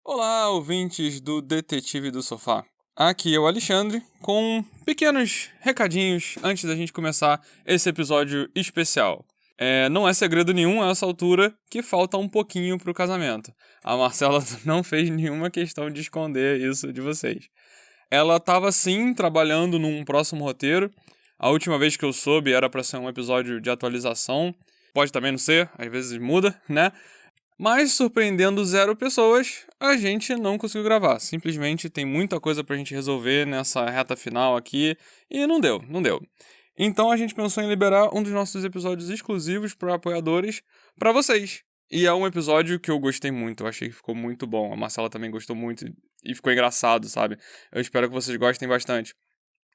Olá, ouvintes do Detetive do Sofá. Aqui é o Alexandre, com pequenos recadinhos antes da gente começar esse episódio especial. Não é segredo nenhum a essa altura que falta um pouquinho pro casamento. A Marcela não fez nenhuma questão de esconder isso de vocês. Ela estava sim trabalhando num próximo roteiro. A última vez que eu soube era para ser um episódio de atualização. Pode também não ser, às vezes muda, né? Mas, surpreendendo 0 pessoas, a gente não conseguiu gravar. Simplesmente tem muita coisa pra gente resolver nessa reta final aqui e não deu. Então a gente pensou em liberar um dos nossos episódios exclusivos para apoiadores pra vocês. E é um episódio que eu gostei muito, eu achei que ficou muito bom. A Marcela também gostou muito e ficou engraçado, sabe? Eu espero que vocês gostem bastante.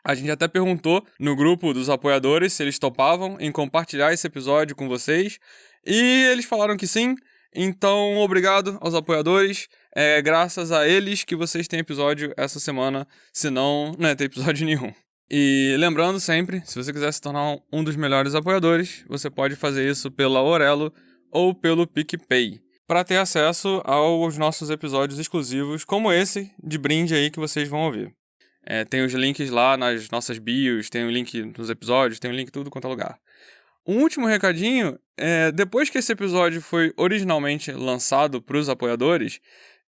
A gente até perguntou no grupo dos apoiadores se eles topavam em compartilhar esse episódio com vocês. E eles falaram que sim. Então, obrigado aos apoiadores. É graças a eles que vocês têm episódio essa semana. Senão, não ia ter episódio nenhum. E lembrando sempre, se você quiser se tornar um dos melhores apoiadores, você pode fazer isso pela Orelo ou pelo PicPay, para ter acesso aos nossos episódios exclusivos, como esse de brinde aí que vocês vão ouvir. Tem os links lá nas nossas bios, tem o link nos episódios, tem o link em tudo quanto é lugar. Um último recadinho, depois que esse episódio foi originalmente lançado para os apoiadores,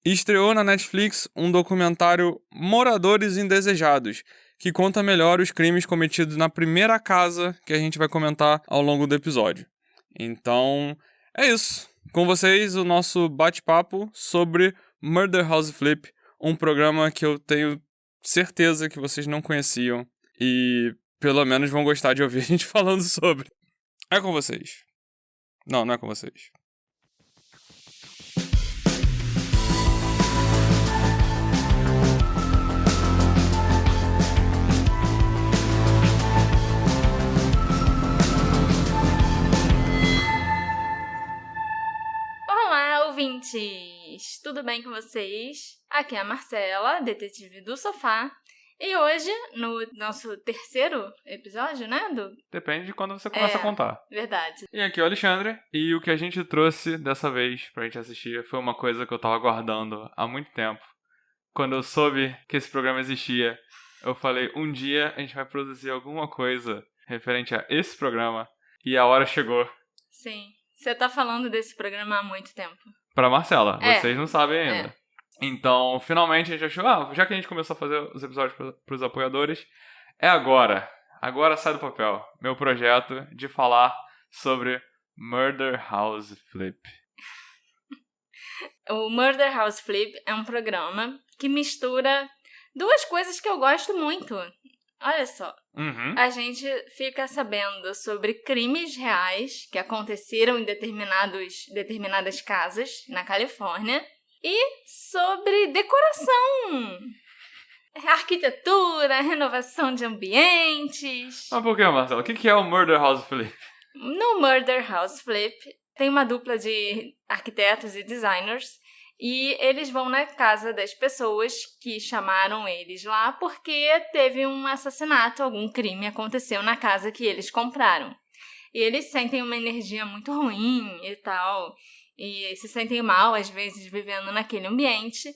estreou na Netflix um documentário Moradores Indesejados, que conta melhor os crimes cometidos na primeira casa que a gente vai comentar ao longo do episódio. Então, é isso. Com vocês, o nosso bate-papo sobre Murder House Flip, um programa que eu tenho certeza que vocês não conheciam e pelo menos vão gostar de ouvir a gente falando sobre. É com vocês. Não é com vocês. Olá, ouvintes! Tudo bem com vocês? Aqui é a Marcela, detetive do sofá. E hoje, no nosso terceiro episódio, né? Depende de quando você começa a contar. Verdade. E aqui é o Alexandre, e o que a gente trouxe dessa vez pra gente assistir foi uma coisa que eu tava aguardando há muito tempo. Quando eu soube que esse programa existia, eu falei, um dia a gente vai produzir alguma coisa referente a esse programa, e a hora chegou. Sim, você tá falando desse programa há muito tempo. Pra Marcela, vocês não sabem ainda. Então, finalmente a gente achou, já que a gente começou a fazer os episódios pros apoiadores, é agora. Agora sai do papel. Meu projeto de falar sobre Murder House Flip. O Murder House Flip é um programa que mistura duas coisas que eu gosto muito. Olha só. A gente fica sabendo sobre crimes reais que aconteceram em determinadas casas na Califórnia e sobre decoração, arquitetura, renovação de ambientes. Mas por que, Marcelo? O que é o Murder House Flip? No Murder House Flip tem uma dupla de arquitetos e designers e eles vão na casa das pessoas que chamaram eles lá porque teve um assassinato, algum crime aconteceu na casa que eles compraram. E eles sentem uma energia muito ruim e tal, e se sentem mal às vezes vivendo naquele ambiente.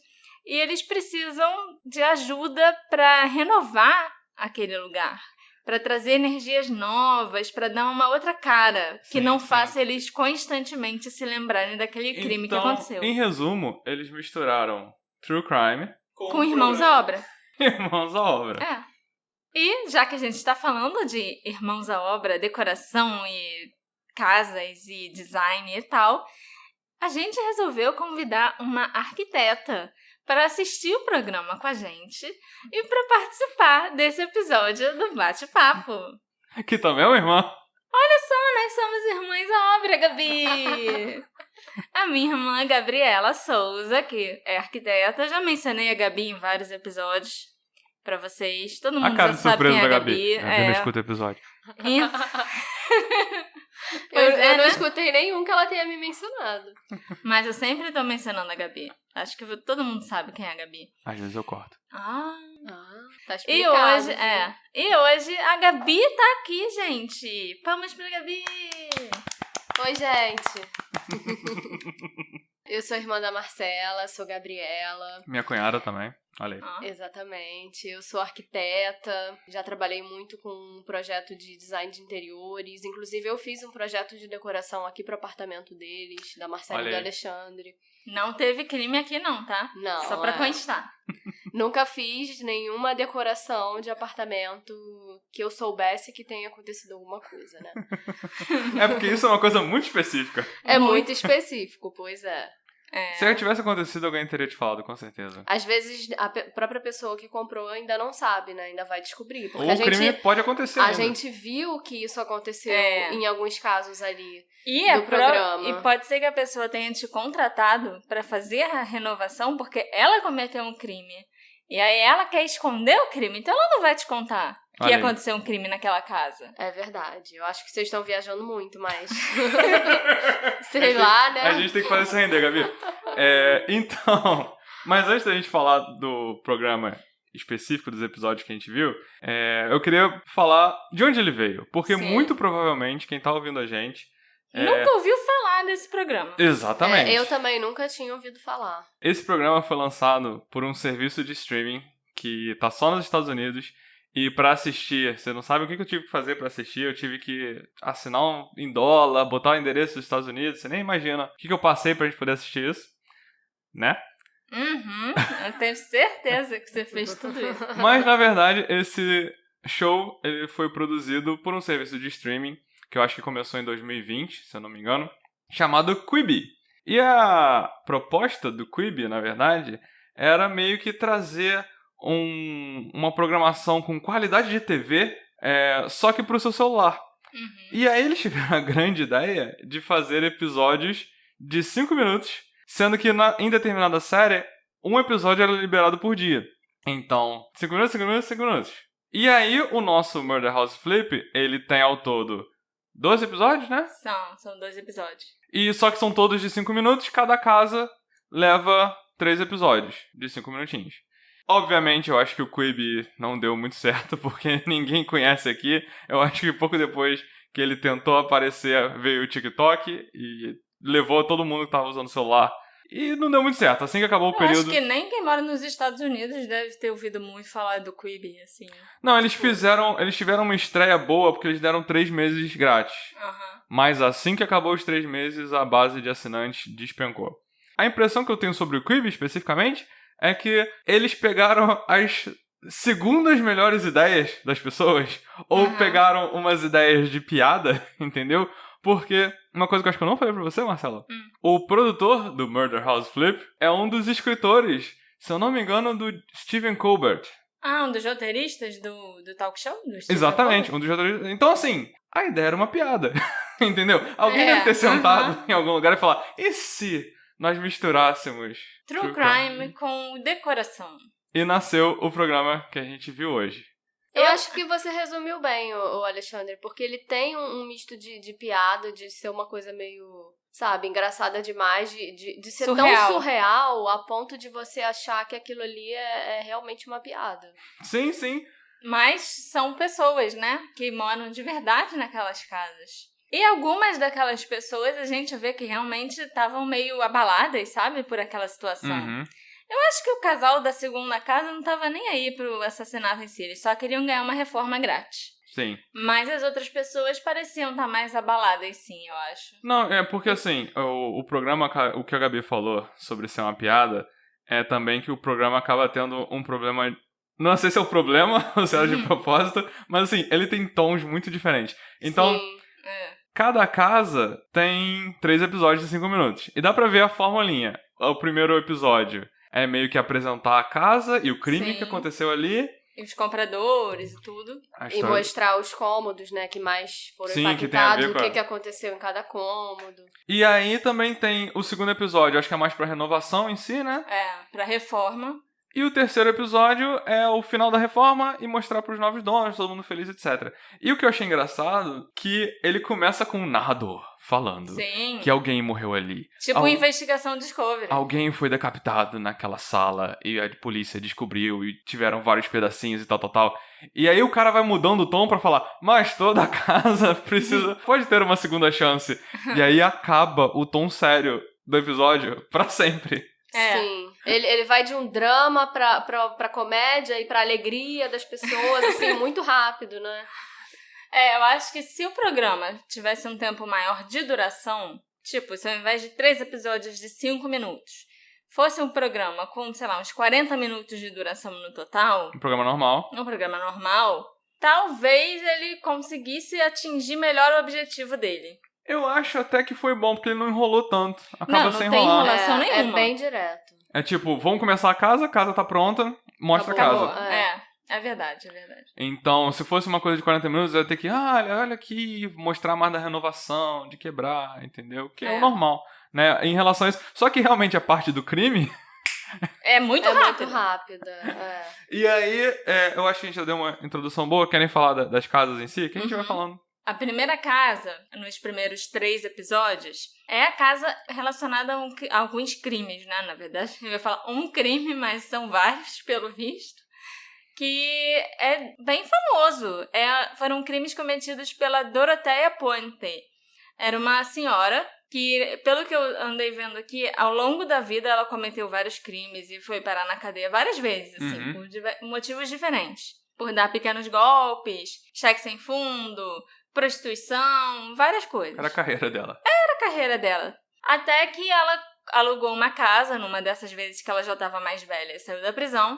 E eles precisam de ajuda para renovar aquele lugar, para trazer energias novas, para dar uma outra cara, que não faça eles constantemente se lembrarem daquele crime que aconteceu. Em resumo, eles misturaram True Crime com Irmãos à Obra. Irmãos à Obra. E já que a gente está falando de Irmãos à Obra, decoração e casas e design e tal, a gente resolveu convidar uma arquiteta para assistir o programa com a gente e para participar desse episódio do Bate-Papo. Que também é uma irmã. Olha só, nós somos irmãs à obra, Gabi! A minha irmã Gabriela Souza, que é arquiteta, já mencionei a Gabi em vários episódios para vocês. Todo mundo já sabe quem é a Gabi. A Gabi não escuta o episódio. Eu não escutei nenhum que ela tenha me mencionado. Mas eu sempre tô mencionando a Gabi. Acho que todo mundo sabe quem é a Gabi. Às vezes eu corto. Tá explicado. E hoje a Gabi tá aqui, gente. Palmas pra Gabi! Oi, gente. Eu sou irmã da Marcela, sou Gabriela. Minha cunhada também. Olha aí. Ah. Exatamente. Eu sou arquiteta, já trabalhei muito com um projeto de design de interiores. Inclusive, eu fiz um projeto de decoração aqui pro apartamento deles, da Marcela e do Alexandre. Não teve crime aqui não, tá? Não, Só pra constar. Nunca fiz nenhuma decoração de apartamento que eu soubesse que tenha acontecido alguma coisa, né? É porque isso é uma coisa muito específica. É muito específico, pois é. Se tivesse acontecido, alguém teria te falado, com certeza. Às vezes, a própria pessoa que comprou ainda não sabe, né? Ainda vai descobrir. Porque Ou o crime pode acontecer A ainda. gente viu que isso aconteceu em alguns casos ali E do programa. E pode ser que a pessoa tenha te contratado pra fazer a renovação porque ela cometeu um crime. E aí ela quer esconder o crime, então ela não vai te contar que Olha aí. aconteceu um crime naquela casa. É verdade. Eu acho que vocês estão viajando muito, mas... Sei lá, né? A gente tem que fazer isso render, Gabi. Então, mas antes da gente falar do programa específico dos episódios que a gente viu, eu queria falar de onde ele veio. Porque Sim. muito provavelmente quem tá ouvindo a gente... Nunca ouviu falar desse programa. Exatamente. Eu também nunca tinha ouvido falar. Esse programa foi lançado por um serviço de streaming que tá só nos Estados Unidos. E pra assistir, você não sabe o que eu tive que fazer pra assistir. Eu tive que assinar em dólar, botar o endereço dos Estados Unidos. Você nem imagina o que eu passei pra gente poder assistir isso. Né? Eu tenho certeza que você fez tudo isso. Mas, na verdade, esse show ele foi produzido por um serviço de streaming que eu acho que começou em 2020, se eu não me engano, chamado Quibi. E a proposta do Quibi, na verdade, era meio que trazer uma programação com qualidade de TV, só que pro seu celular. E aí eles tiveram a grande ideia de fazer episódios de 5 minutos, sendo que em determinada série, um episódio era liberado por dia. Então, 5 minutos, 5 minutos, 5 minutos. E aí o nosso Murder House Flip, ele tem ao todo 12 episódios, né? São 2 episódios. E só que são todos de 5 minutos, cada casa leva 3 episódios de 5 minutinhos. Obviamente, eu acho que o Quibi não deu muito certo, porque ninguém conhece aqui. Eu acho que pouco depois que ele tentou aparecer, veio o TikTok e levou todo mundo que tava usando o celular. E não deu muito certo. Assim que acabou o período... acho que nem quem mora nos Estados Unidos deve ter ouvido muito falar do Quibi, assim. Não, eles tiveram uma estreia boa porque eles deram 3 meses grátis. Mas assim que acabou os 3 meses, a base de assinantes despencou. A impressão que eu tenho sobre o Quibi, especificamente, é que eles pegaram as segundas melhores ideias das pessoas, ou pegaram umas ideias de piada, entendeu? Porque, uma coisa que eu acho que eu não falei pra você, Marcela, o produtor do Murder House Flip é um dos escritores, se eu não me engano, do Stephen Colbert. Um dos roteiristas do talk show? Do Stephen Exatamente, Colbert? um dos roteiristas. Então, assim, a ideia era uma piada, entendeu? Alguém deve ter sentado em algum lugar e falar, e se nós misturássemos True Crime com decoração? E nasceu o programa que a gente viu hoje. Eu acho que você resumiu bem, o Alexandre, porque ele tem um misto de piada, de ser uma coisa meio, sabe, engraçada demais, de ser tão surreal a ponto de você achar que aquilo ali é realmente uma piada. Sim, sim. Mas são pessoas, né, que moram de verdade naquelas casas. E algumas daquelas pessoas a gente vê que realmente estavam meio abaladas, sabe, por aquela situação. Eu acho que o casal da segunda casa não tava nem aí pro assassinato em si, eles só queriam ganhar uma reforma grátis. Sim. Mas as outras pessoas pareciam estar mais abaladas, sim, eu acho. Não, é porque assim, o programa, o que a Gabi falou sobre ser uma piada, é também que o programa acaba tendo um problema... Não sei se é o problema ou se é de propósito, mas assim, ele tem tons muito diferentes. Então, cada casa tem 3 episódios de 5 minutos. E dá pra ver a formulinha. O primeiro episódio é meio que apresentar a casa e o crime que aconteceu ali. E os compradores e tudo. E mostrar os cômodos, né, que mais foram impactados, o que aconteceu em cada cômodo. E aí também tem o segundo episódio, acho que é mais pra renovação em si, né? Pra reforma. E o terceiro episódio é o final da reforma e mostrar pros novos donos, todo mundo feliz, etc. E o que eu achei engraçado, que ele começa com um narrador falando que alguém morreu ali. Tipo investigação Discovery. Alguém foi decapitado naquela sala e a polícia descobriu e tiveram vários pedacinhos e tal. E aí o cara vai mudando o tom pra falar, mas toda a casa pode ter uma segunda chance. E aí acaba o tom sério do episódio pra sempre. Sim. Ele vai de um drama pra comédia e pra alegria das pessoas, assim, muito rápido, né? Eu acho que se o programa tivesse um tempo maior de duração, tipo, se ao invés de 3 episódios de 5 minutos, fosse um programa com, sei lá, uns 40 minutos de duração no total... Um programa normal. Um programa normal, talvez ele conseguisse atingir melhor o objetivo dele. Eu acho até que foi bom, porque ele não enrolou tanto. Acaba sem tem enrolar. enrolação nenhuma. É bem direto. É tipo, vamos começar a casa tá pronta, mostra a casa. Acabou. É verdade, é verdade. Então, se fosse uma coisa de 40 minutos, eu ia ter que, olha aqui, mostrar mais da renovação, de quebrar, entendeu? Que é o normal, né? Em relação a isso. Só que realmente a parte do crime... É muito rápida. Muito rápida. E aí, eu acho que a gente já deu uma introdução boa. Querem falar das casas em si? Que a gente vai falando. A primeira casa, nos primeiros 3 episódios, é a casa relacionada a alguns crimes, né? Na verdade, eu ia falar um crime, mas são vários, pelo visto, que é bem famoso. Foram crimes cometidos pela Dorothea Puente. Era uma senhora que, pelo que eu andei vendo aqui, ao longo da vida ela cometeu vários crimes e foi parar na cadeia várias vezes, assim, por motivos diferentes. Por dar pequenos golpes, cheque sem fundo, prostituição, várias coisas. Era a carreira dela. Era a carreira dela. Até que ela alugou uma casa, numa dessas vezes que ela já estava mais velha e saiu da prisão.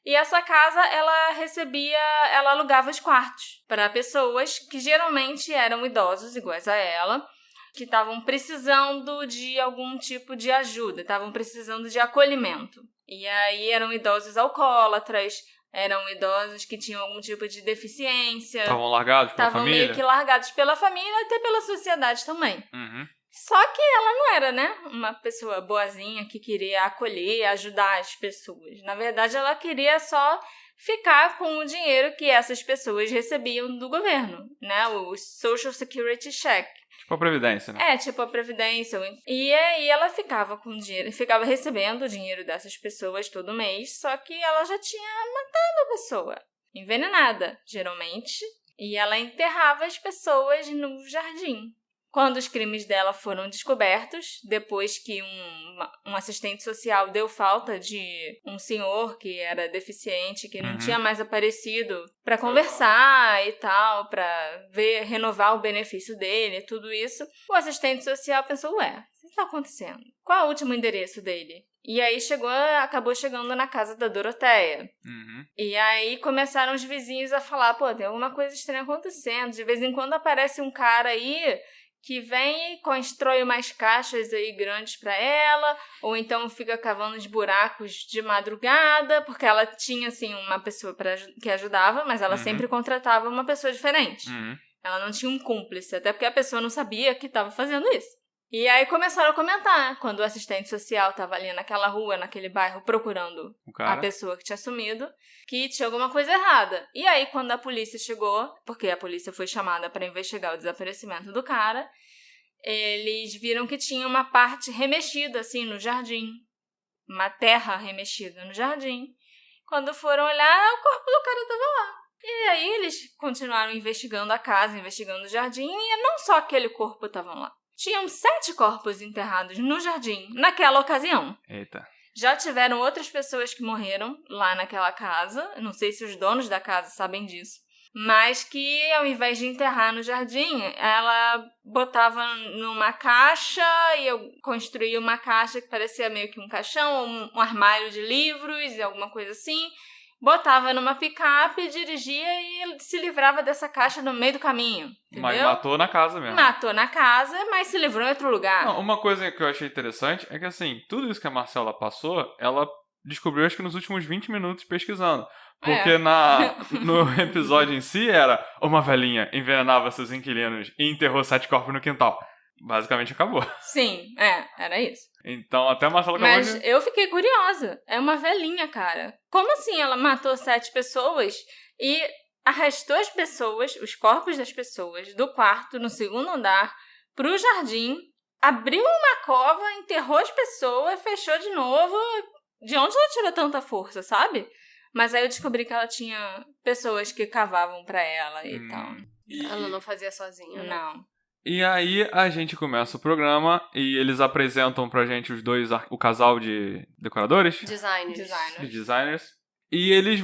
E essa casa, ela alugava os quartos para pessoas que geralmente eram idosos, iguais a ela, que estavam precisando de algum tipo de ajuda, estavam precisando de acolhimento. E aí eram idosos alcoólatras, eram idosos que tinham algum tipo de deficiência. Estavam largados pela família? Estavam meio que largados pela família e até pela sociedade também. Uhum. Só que ela não era, né, uma pessoa boazinha que queria acolher, ajudar as pessoas. Na verdade, ela queria só ficar com o dinheiro que essas pessoas recebiam do governo, né, o Social Security Check. Tipo a Previdência, né? Tipo a Previdência. E aí ela ficava com dinheiro, ficava recebendo o dinheiro dessas pessoas todo mês, só que ela já tinha matado a pessoa, envenenada, geralmente, e ela enterrava as pessoas no jardim. Quando os crimes dela foram descobertos, depois que um assistente social deu falta de um senhor que era deficiente, que não tinha mais aparecido para conversar e tal, para renovar o benefício dele, tudo isso, o assistente social pensou, o que está acontecendo? Qual é o último endereço dele? E aí acabou chegando na casa da Dorothea. E aí começaram os vizinhos a falar, tem alguma coisa estranha acontecendo, de vez em quando aparece um cara aí que vem e constrói umas caixas aí grandes para ela, ou então fica cavando os buracos de madrugada, porque ela tinha, assim, uma pessoa que ajudava, mas ela sempre contratava uma pessoa diferente. Ela não tinha um cúmplice, até porque a pessoa não sabia que estava fazendo isso. E aí começaram a comentar, quando o assistente social estava ali naquela rua, naquele bairro, procurando a pessoa que tinha sumido, que tinha alguma coisa errada. E aí, quando a polícia chegou, porque a polícia foi chamada para investigar o desaparecimento do cara, eles viram que tinha uma parte remexida, assim, no jardim. Uma terra remexida no jardim. Quando foram olhar, o corpo do cara estava lá. E aí eles continuaram investigando a casa, investigando o jardim, e não só aquele corpo estavam lá. Tinham 7 corpos enterrados no jardim, naquela ocasião. Eita. Já tiveram outras pessoas que morreram lá naquela casa. Não sei se os donos da casa sabem disso. Mas que, ao invés de enterrar no jardim, ela botava numa caixa e eu construía uma caixa que parecia meio que um caixão, ou um armário de livros e alguma coisa assim. Botava numa picape, dirigia e se livrava dessa caixa no meio do caminho. Entendeu? Mas matou na casa mesmo. Matou na casa, mas se livrou em outro lugar. Não, uma coisa que eu achei interessante é que, assim, tudo isso que a Marcela passou, ela descobriu, acho que nos últimos 20 minutos pesquisando. Porque no episódio em si era uma velhinha envenenava seus inquilinos e enterrou 7 corpos no quintal. Basicamente acabou. Sim, era isso. Então, até a Marcela acabou Mas eu fiquei curiosa. É uma velhinha, cara. Como assim ela matou 7 pessoas e arrastou as pessoas, os corpos das pessoas, do quarto, no 2º andar, pro jardim, abriu uma cova, enterrou as pessoas, fechou de novo. De onde ela tirou tanta força, sabe? Mas aí eu descobri que ela tinha pessoas que cavavam pra ela e tal. Ela não fazia sozinha, né? Não. E aí a gente começa o programa e eles apresentam pra gente o casal de decoradores? Designers. E eles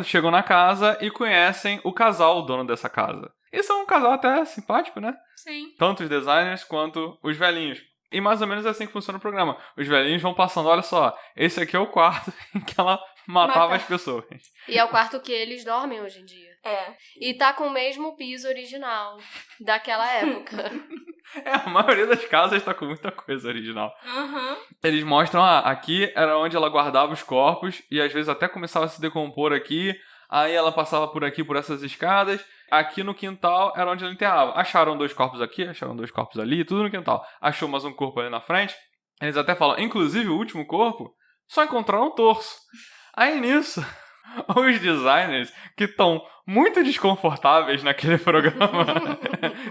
chegam na casa e conhecem o casal, o dono dessa casa. E são um casal até simpático, né? Sim. Tanto os designers quanto os velhinhos. E mais ou menos é assim que funciona o programa. Os velhinhos vão passando, olha só, esse aqui é o quarto em que ela matava as pessoas. E é o quarto que eles dormem hoje em dia. É. E tá com o mesmo piso original daquela época. A maioria das casas tá com muita coisa original. Uhum. Eles mostram, aqui era onde ela guardava os corpos e às vezes até começava a se decompor aqui. Aí ela passava por aqui, por essas escadas. Aqui no quintal era onde ela enterrava. Acharam 2 corpos aqui, acharam 2 corpos ali, tudo no quintal. Achou mais um corpo ali na frente. Eles até falam, inclusive o último corpo, só encontraram o torso. Aí nisso, os designers, que estão muito desconfortáveis naquele programa,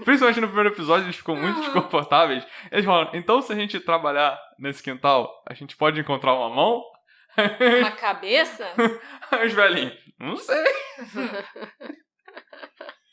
principalmente no primeiro episódio, eles ficam muito desconfortáveis. Eles falam, então se a gente trabalhar nesse quintal, a gente pode encontrar uma mão? Uma cabeça? Os velhinhos, não sei.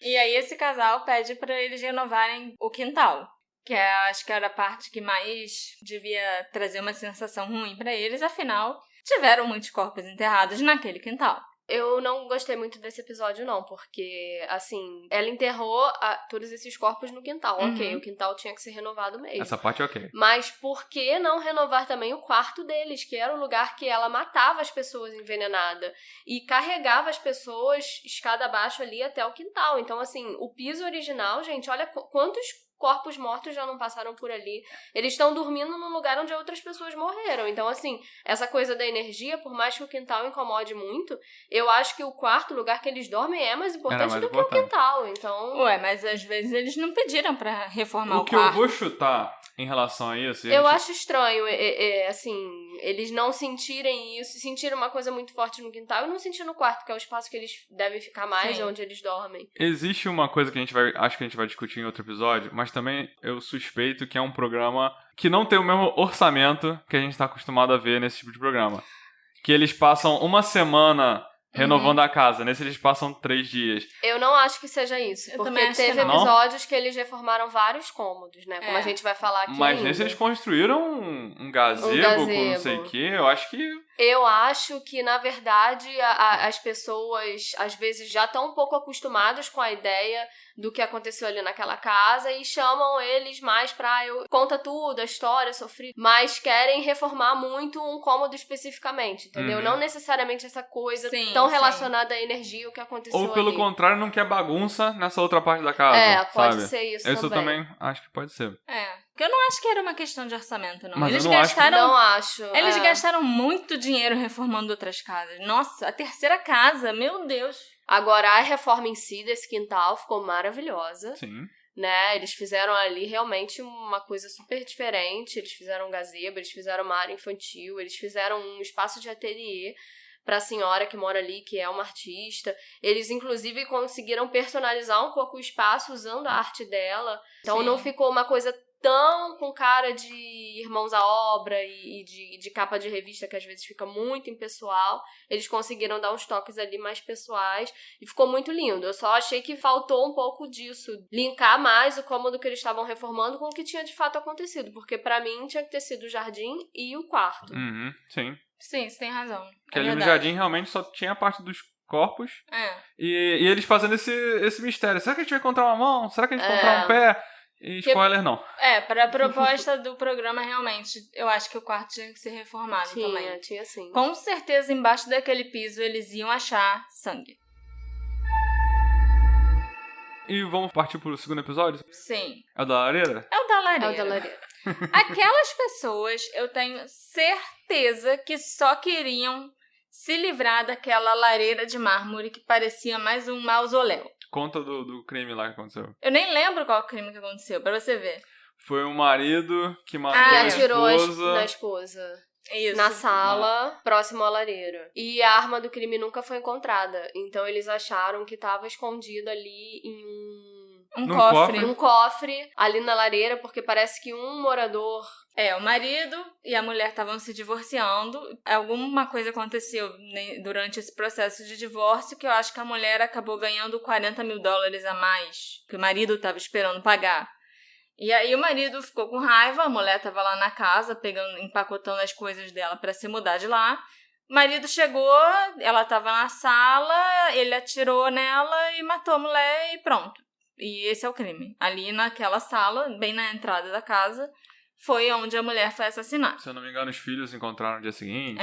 E aí esse casal pede pra eles renovarem o quintal. Que acho que era a parte que mais devia trazer uma sensação ruim pra eles. Afinal, tiveram muitos corpos enterrados naquele quintal. Eu não gostei muito desse episódio, não, porque, assim, ela enterrou todos esses corpos no quintal. Ok, o quintal tinha que ser renovado mesmo. Essa parte é ok. Mas por que não renovar também o quarto deles, que era o lugar que ela matava as pessoas envenenadas e carregava as pessoas escada abaixo ali até o quintal? Então, assim, o piso original, gente, olha quantos corpos mortos já não passaram por ali. Eles estão dormindo num lugar onde outras pessoas morreram. Então, assim, essa coisa da energia, por mais que o quintal incomode muito, eu acho que o quarto lugar que eles dormem é mais importante do que o quintal. Então... Ué, mas às vezes eles não pediram pra reformar o quarto. O que eu vou chutar em relação a isso... Eu acho estranho, assim, eles não sentirem isso, sentirem uma coisa muito forte no quintal e não sentir no quarto, que é o espaço que eles devem ficar mais, é onde eles dormem. Existe uma coisa que acho que a gente vai discutir em outro episódio, mas também eu suspeito que é um programa que não tem o mesmo orçamento que a gente tá acostumado a ver nesse tipo de programa. Que eles passam uma semana renovando a casa. Nesse eles passam 3 dias. Eu não acho que seja isso. Porque teve episódios que eles reformaram vários cômodos, né? Como a gente vai falar aqui Mas ainda. nesse eles construíram um gazebo com não sei o quê. Eu acho que... Eu acho que, na verdade, as pessoas, às vezes, já estão um pouco acostumadas com a ideia do que aconteceu ali naquela casa e chamam eles mais pra... Conta tudo, a história, sofri... Mas querem reformar muito um cômodo especificamente, entendeu? Não necessariamente essa coisa tão relacionada à energia, o que aconteceu ali. Ou, pelo contrário, não quer bagunça nessa outra parte da casa, pode ser isso também. Isso eu também acho que pode ser. Porque eu não acho que era uma questão de orçamento, não. Mas Eles eu gastaram... acho. Eles gastaram muito dinheiro reformando outras casas. Nossa, a 3ª casa, meu Deus. Agora, a reforma em si desse quintal ficou maravilhosa. Sim. Né? Eles fizeram ali realmente uma coisa super diferente. Eles fizeram um gazebo, eles fizeram uma área infantil, eles fizeram um espaço de ateliê para a senhora que mora ali, que é uma artista. Eles, inclusive, conseguiram personalizar um pouco o espaço usando a arte dela. Então, não ficou uma coisa tão com cara de irmãos à obra e de capa de revista, que às vezes fica muito impessoal. Eles conseguiram dar uns toques ali mais pessoais e ficou muito lindo. Eu só achei que faltou um pouco disso, linkar mais o cômodo que eles estavam reformando com o que tinha de fato acontecido, porque pra mim tinha que ter sido o jardim e o quarto. Sim. Sim, você tem razão. Porque ali no jardim realmente só tinha a parte dos corpos e eles fazendo esse mistério. Será que a gente vai encontrar uma mão? Será que a gente vai encontrar um pé? E spoiler, não. Para a proposta do programa, realmente, eu acho que o quarto tinha que ser reformado também. Tinha sim. Com certeza, embaixo daquele piso, eles iam achar sangue. E vamos partir pro segundo episódio? Sim. É o da lareira? É o da lareira. É o da lareira. Aquelas pessoas, eu tenho certeza que só queriam se livrar daquela lareira de mármore que parecia mais um mausoléu. Conta do crime lá que aconteceu. Eu nem lembro qual crime que aconteceu, pra você ver. Foi um marido que matou a atirou esposa. na esposa. Isso. Na sala, próximo à lareira. E a arma do crime nunca foi encontrada. Então eles acharam que estava escondido ali em um cofre. Um cofre ali na lareira, porque parece que um morador... o marido e a mulher estavam se divorciando. Alguma coisa aconteceu durante esse processo de divórcio que eu acho que a mulher acabou ganhando $40 mil a mais que o marido estava esperando pagar. E aí o marido ficou com raiva, a mulher tava lá na casa, empacotando as coisas dela pra se mudar de lá. O marido chegou, ela tava na sala, ele atirou nela e matou a mulher e pronto. E esse é o crime. Ali naquela sala, bem na entrada da casa, foi onde a mulher foi assassinada. Se eu não me engano, os filhos se encontraram no dia seguinte.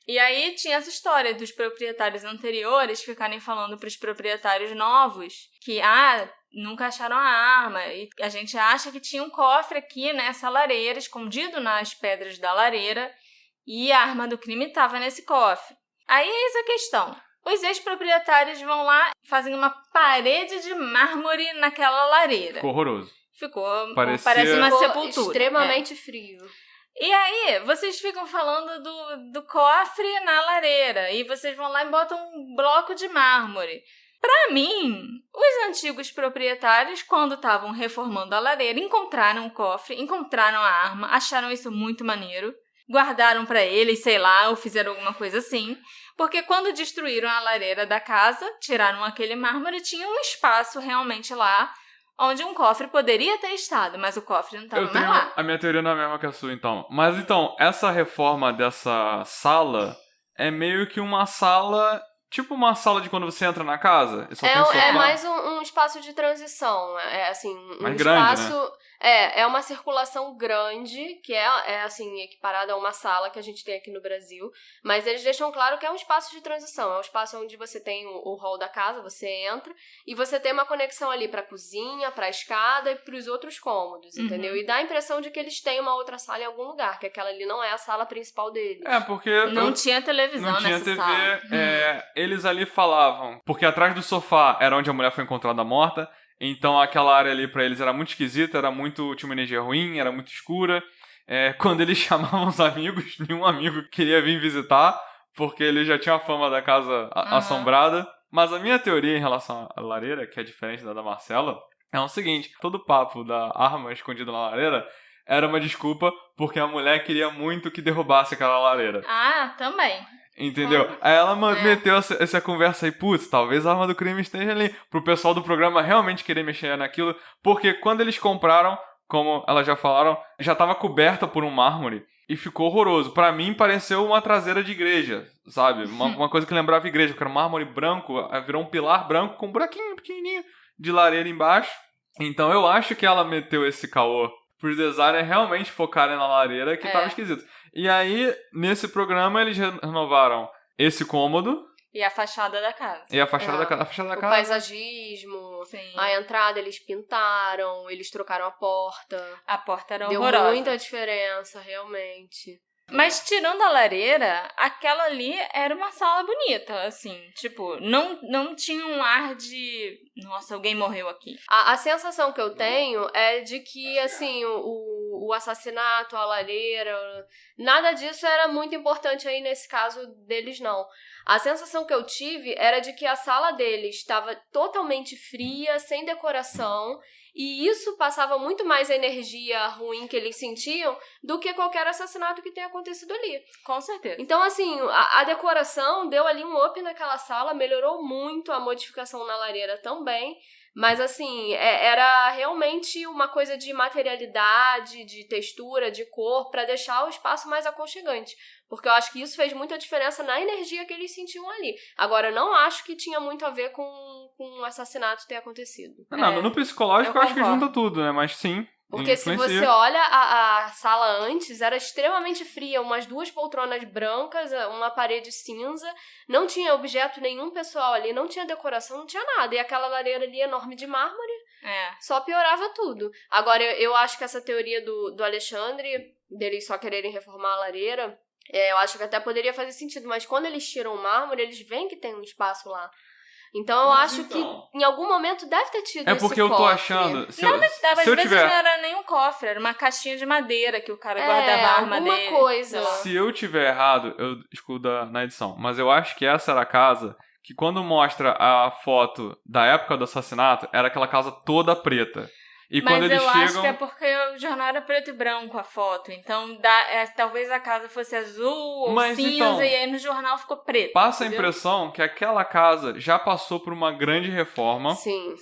E aí tinha essa história dos proprietários anteriores ficarem falando pros proprietários novos que, nunca acharam a arma. E a gente acha que tinha um cofre aqui nessa lareira, escondido nas pedras da lareira, e a arma do crime estava nesse cofre. Aí eis a questão. Os ex-proprietários vão lá, fazem uma parede de mármore naquela lareira. Ficou horroroso. Parece uma sepultura. Extremamente frio. E aí, vocês ficam falando do cofre na lareira, e vocês vão lá e botam um bloco de mármore. Pra mim, os antigos proprietários, quando estavam reformando a lareira, encontraram o cofre, encontraram a arma, acharam isso muito maneiro, guardaram pra eles, sei lá, ou fizeram alguma coisa assim, porque quando destruíram a lareira da casa, tiraram aquele mármore, tinha um espaço realmente lá, onde um cofre poderia ter estado, mas o cofre não estava mais lá. A minha teoria não é a mesma que a sua, então. Mas, então, essa reforma dessa sala é meio que uma sala... Tipo uma sala de quando você entra na casa. É mais um espaço de transição. É assim, mais um grande, espaço... Né? É uma circulação grande, que é assim, equiparada a uma sala que a gente tem aqui no Brasil. Mas eles deixam claro que é um espaço de transição. É um espaço onde você tem o hall da casa, você entra, e você tem uma conexão ali pra cozinha, pra escada e pros outros cômodos, entendeu? E dá a impressão de que eles têm uma outra sala em algum lugar, que aquela ali não é a sala principal deles. Porque... Não tinha televisão não tinha nessa TV, sala. Eles ali falavam, porque atrás do sofá era onde a mulher foi encontrada morta, então aquela área ali pra eles era muito esquisita, tinha uma energia ruim, era muito escura. Quando eles chamavam os amigos, nenhum amigo queria vir visitar, porque ele já tinha a fama da casa assombrada. Mas a minha teoria em relação à lareira, que é diferente da Marcela, é o seguinte: todo o papo da arma escondida na lareira era uma desculpa porque a mulher queria muito que derrubasse aquela lareira. Também. Entendeu? Aí ela meteu essa conversa aí, talvez a arma do crime esteja ali, pro pessoal do programa realmente querer mexer naquilo, porque quando eles compraram, como elas já falaram, já estava coberta por um mármore e ficou horroroso. Pra mim, pareceu uma traseira de igreja, sabe? Uma coisa que lembrava igreja, que era um mármore branco, virou um pilar branco com um buraquinho pequenininho de lareira embaixo. Então eu acho que ela meteu esse caô pros designers realmente focarem na lareira, que tava esquisito. E aí, nesse programa, eles renovaram esse cômodo. E a fachada da casa. E a fachada da casa. O paisagismo, a entrada eles pintaram, eles trocaram a porta. A porta era horrorosa. Deu muita diferença, realmente. Mas tirando a lareira, aquela ali era uma sala bonita, assim. Tipo, não tinha um ar de... Nossa, alguém morreu aqui. A sensação que eu tenho é de que, assim, o assassinato, a lareira... Nada disso era muito importante aí nesse caso deles, não. A sensação que eu tive era de que a sala deles estava totalmente fria, sem decoração... E isso passava muito mais a energia ruim que eles sentiam do que qualquer assassinato que tenha acontecido ali. Com certeza. Então, assim, a decoração deu ali um up naquela sala, melhorou muito a modificação na lareira também. Mas, assim, era realmente uma coisa de materialidade, de textura, de cor, para deixar o espaço mais aconchegante. Porque eu acho que isso fez muita diferença na energia que eles sentiam ali. Agora, eu não acho que tinha muito a ver com o assassinato ter acontecido. Não, no psicológico eu acho que junta tudo, né? Mas sim. Porque se você olha a sala antes, era extremamente fria, umas 2 poltronas brancas, uma parede cinza, não tinha objeto nenhum pessoal ali, não tinha decoração, não tinha nada. E aquela lareira ali enorme de mármore, só piorava tudo. Agora, eu acho que essa teoria do Alexandre, deles só quererem reformar a lareira, eu acho que até poderia fazer sentido, mas quando eles tiram o mármore, eles veem que tem um espaço lá. Então eu acho que em algum momento deve ter tido esse cofre. É porque eu tô achando... Se às vezes não era nem um cofre, era uma caixinha de madeira que o cara guardava a arma dele. Alguma coisa. Se eu tiver errado, eu escuto na edição. Mas eu acho que essa era a casa que quando mostra a foto da época do assassinato, era aquela casa toda preta. E Mas quando eles eu chegam... acho que é porque o jornal era preto e branco a foto. Então, talvez a casa fosse azul ou Mas, cinza, então, e aí no jornal ficou preto. Passa entendeu? a impressão que aquela casa já passou por uma grande reforma. Sim.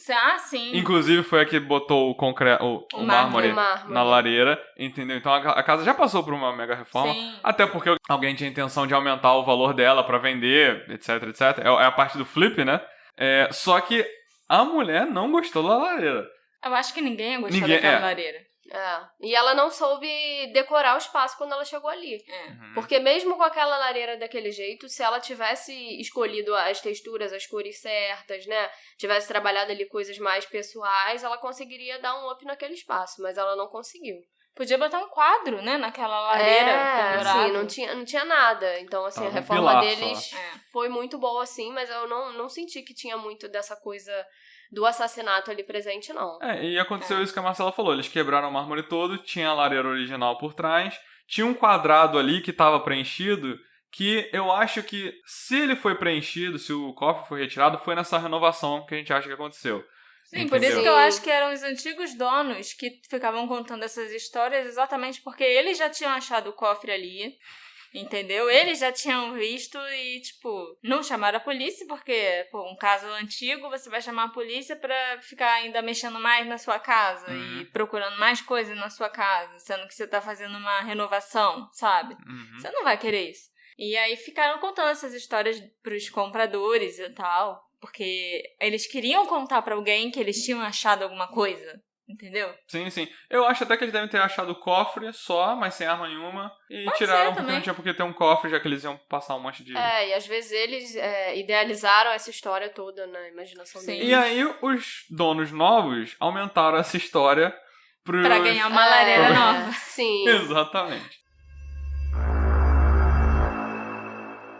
Sim. Inclusive foi a que botou o mármore na lareira, entendeu? Então a casa já passou por uma mega reforma. Sim. Até porque alguém tinha intenção de aumentar o valor dela pra vender, etc, etc. É a parte do flip, né? Só que a mulher não gostou da lareira. Eu acho que ninguém gostou daquela lareira. E ela não soube decorar o espaço quando ela chegou ali. Porque mesmo com aquela lareira daquele jeito, se ela tivesse escolhido as texturas, as cores certas, né? Tivesse trabalhado ali coisas mais pessoais, ela conseguiria dar um up naquele espaço, mas ela não conseguiu. Podia botar um quadro, né, naquela lareira. Sim, não tinha nada. Então, assim, a reforma deles foi muito boa, assim, mas eu não senti que tinha muito dessa coisa do assassinato ali presente, não. E aconteceu isso que a Marcela falou. Eles quebraram o mármore todo, tinha a lareira original por trás, tinha um quadrado ali que estava preenchido, que eu acho que se ele foi preenchido, se o cofre foi retirado, foi nessa renovação que a gente acha que aconteceu. Sim, entendeu? Por isso que eu acho que eram os antigos donos que ficavam contando essas histórias exatamente porque eles já tinham achado o cofre ali. Entendeu? Eles já tinham visto e, tipo, não chamaram a polícia porque, pô, um caso antigo, você vai chamar a polícia pra ficar ainda mexendo mais na sua casa e procurando mais coisas na sua casa, sendo que você tá fazendo uma renovação, sabe? Você não vai querer isso. E aí ficaram contando essas histórias pros compradores e tal, porque eles queriam contar pra alguém que eles tinham achado alguma coisa. Entendeu? Sim, sim. Eu acho até que eles devem ter achado o cofre só, mas sem arma nenhuma. E Pode tiraram ser, porque não tinha por que ter um cofre, já que eles iam passar um monte de... E às vezes eles idealizaram essa história toda na imaginação deles. E aí os donos novos aumentaram essa história pra ganhar uma lareira nova. Sim. Exatamente.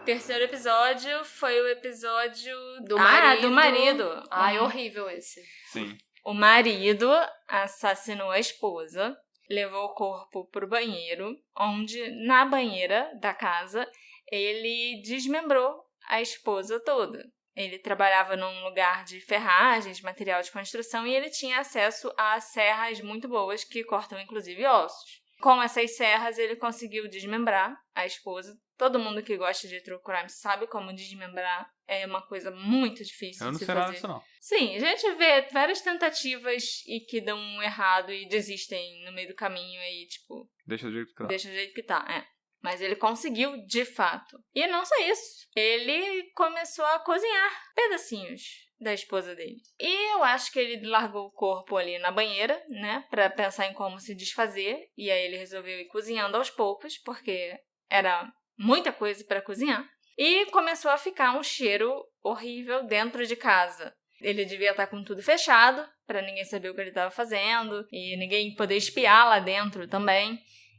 Terceiro episódio foi o episódio do marido. Do marido. Ai, horrível esse. Sim. O marido assassinou a esposa, levou o corpo pro banheiro, onde, na banheira da casa, ele desmembrou a esposa toda. Ele trabalhava num lugar de ferragens, material de construção, e ele tinha acesso a serras muito boas que cortam, inclusive, ossos. Com essas serras, ele conseguiu desmembrar a esposa. Todo mundo que gosta de true crime sabe como desmembrar. É uma coisa muito difícil de se fazer. Eu não sei nada disso, não. Sim, a gente vê várias tentativas e que dão errado e desistem no meio do caminho aí, tipo... Deixa do jeito que tá. Deixa do jeito que tá, Mas ele conseguiu, de fato. E não só isso. Ele começou a cozinhar pedacinhos da esposa dele. E eu acho que ele largou o corpo ali na banheira, né? Pra pensar em como se desfazer. E aí ele resolveu ir cozinhando aos poucos, porque era muita coisa pra cozinhar. E começou a ficar um cheiro horrível dentro de casa. Ele devia estar com tudo fechado, pra ninguém saber o que ele estava fazendo. E ninguém poder espiar lá dentro também.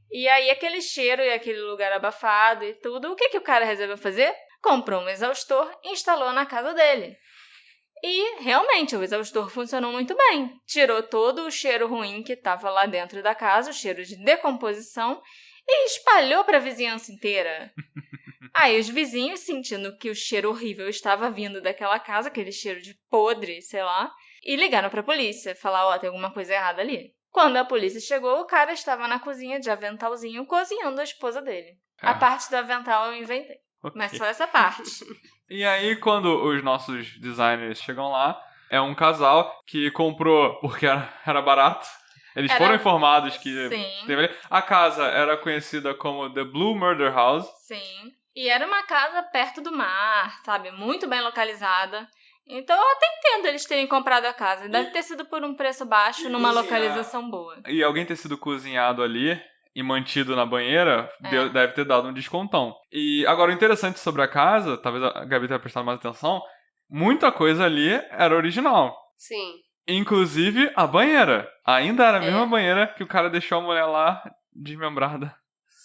E aí aquele cheiro e aquele lugar abafado e tudo, o que o cara resolveu fazer? Comprou um exaustor e instalou na casa dele. E, realmente, o exaustor funcionou muito bem. Tirou todo o cheiro ruim que estava lá dentro da casa, o cheiro de decomposição, e espalhou para a vizinhança inteira. Aí os vizinhos, sentindo que o cheiro horrível estava vindo daquela casa, aquele cheiro de podre, sei lá, e ligaram para a polícia, falar, tem alguma coisa errada ali. Quando a polícia chegou, o cara estava na cozinha de aventalzinho cozinhando a esposa dele. A parte do avental eu inventei. Okay. Mas só essa parte. E aí, quando os nossos designers chegam lá, é um casal que comprou porque era barato. Eles foram informados que teve ali. A casa era conhecida como The Blue Murder House. Sim. E era uma casa perto do mar, sabe? Muito bem localizada. Então eu até entendo eles terem comprado a casa. Deve ter sido por um preço baixo, numa localização boa. E alguém ter sido cozinhado ali e mantido na banheira, deve ter dado um descontão. E agora o interessante sobre a casa, talvez a Gabi tenha prestado mais atenção, muita coisa ali era original. Sim. Inclusive a banheira. Ainda era a mesma banheira que o cara deixou a mulher lá desmembrada.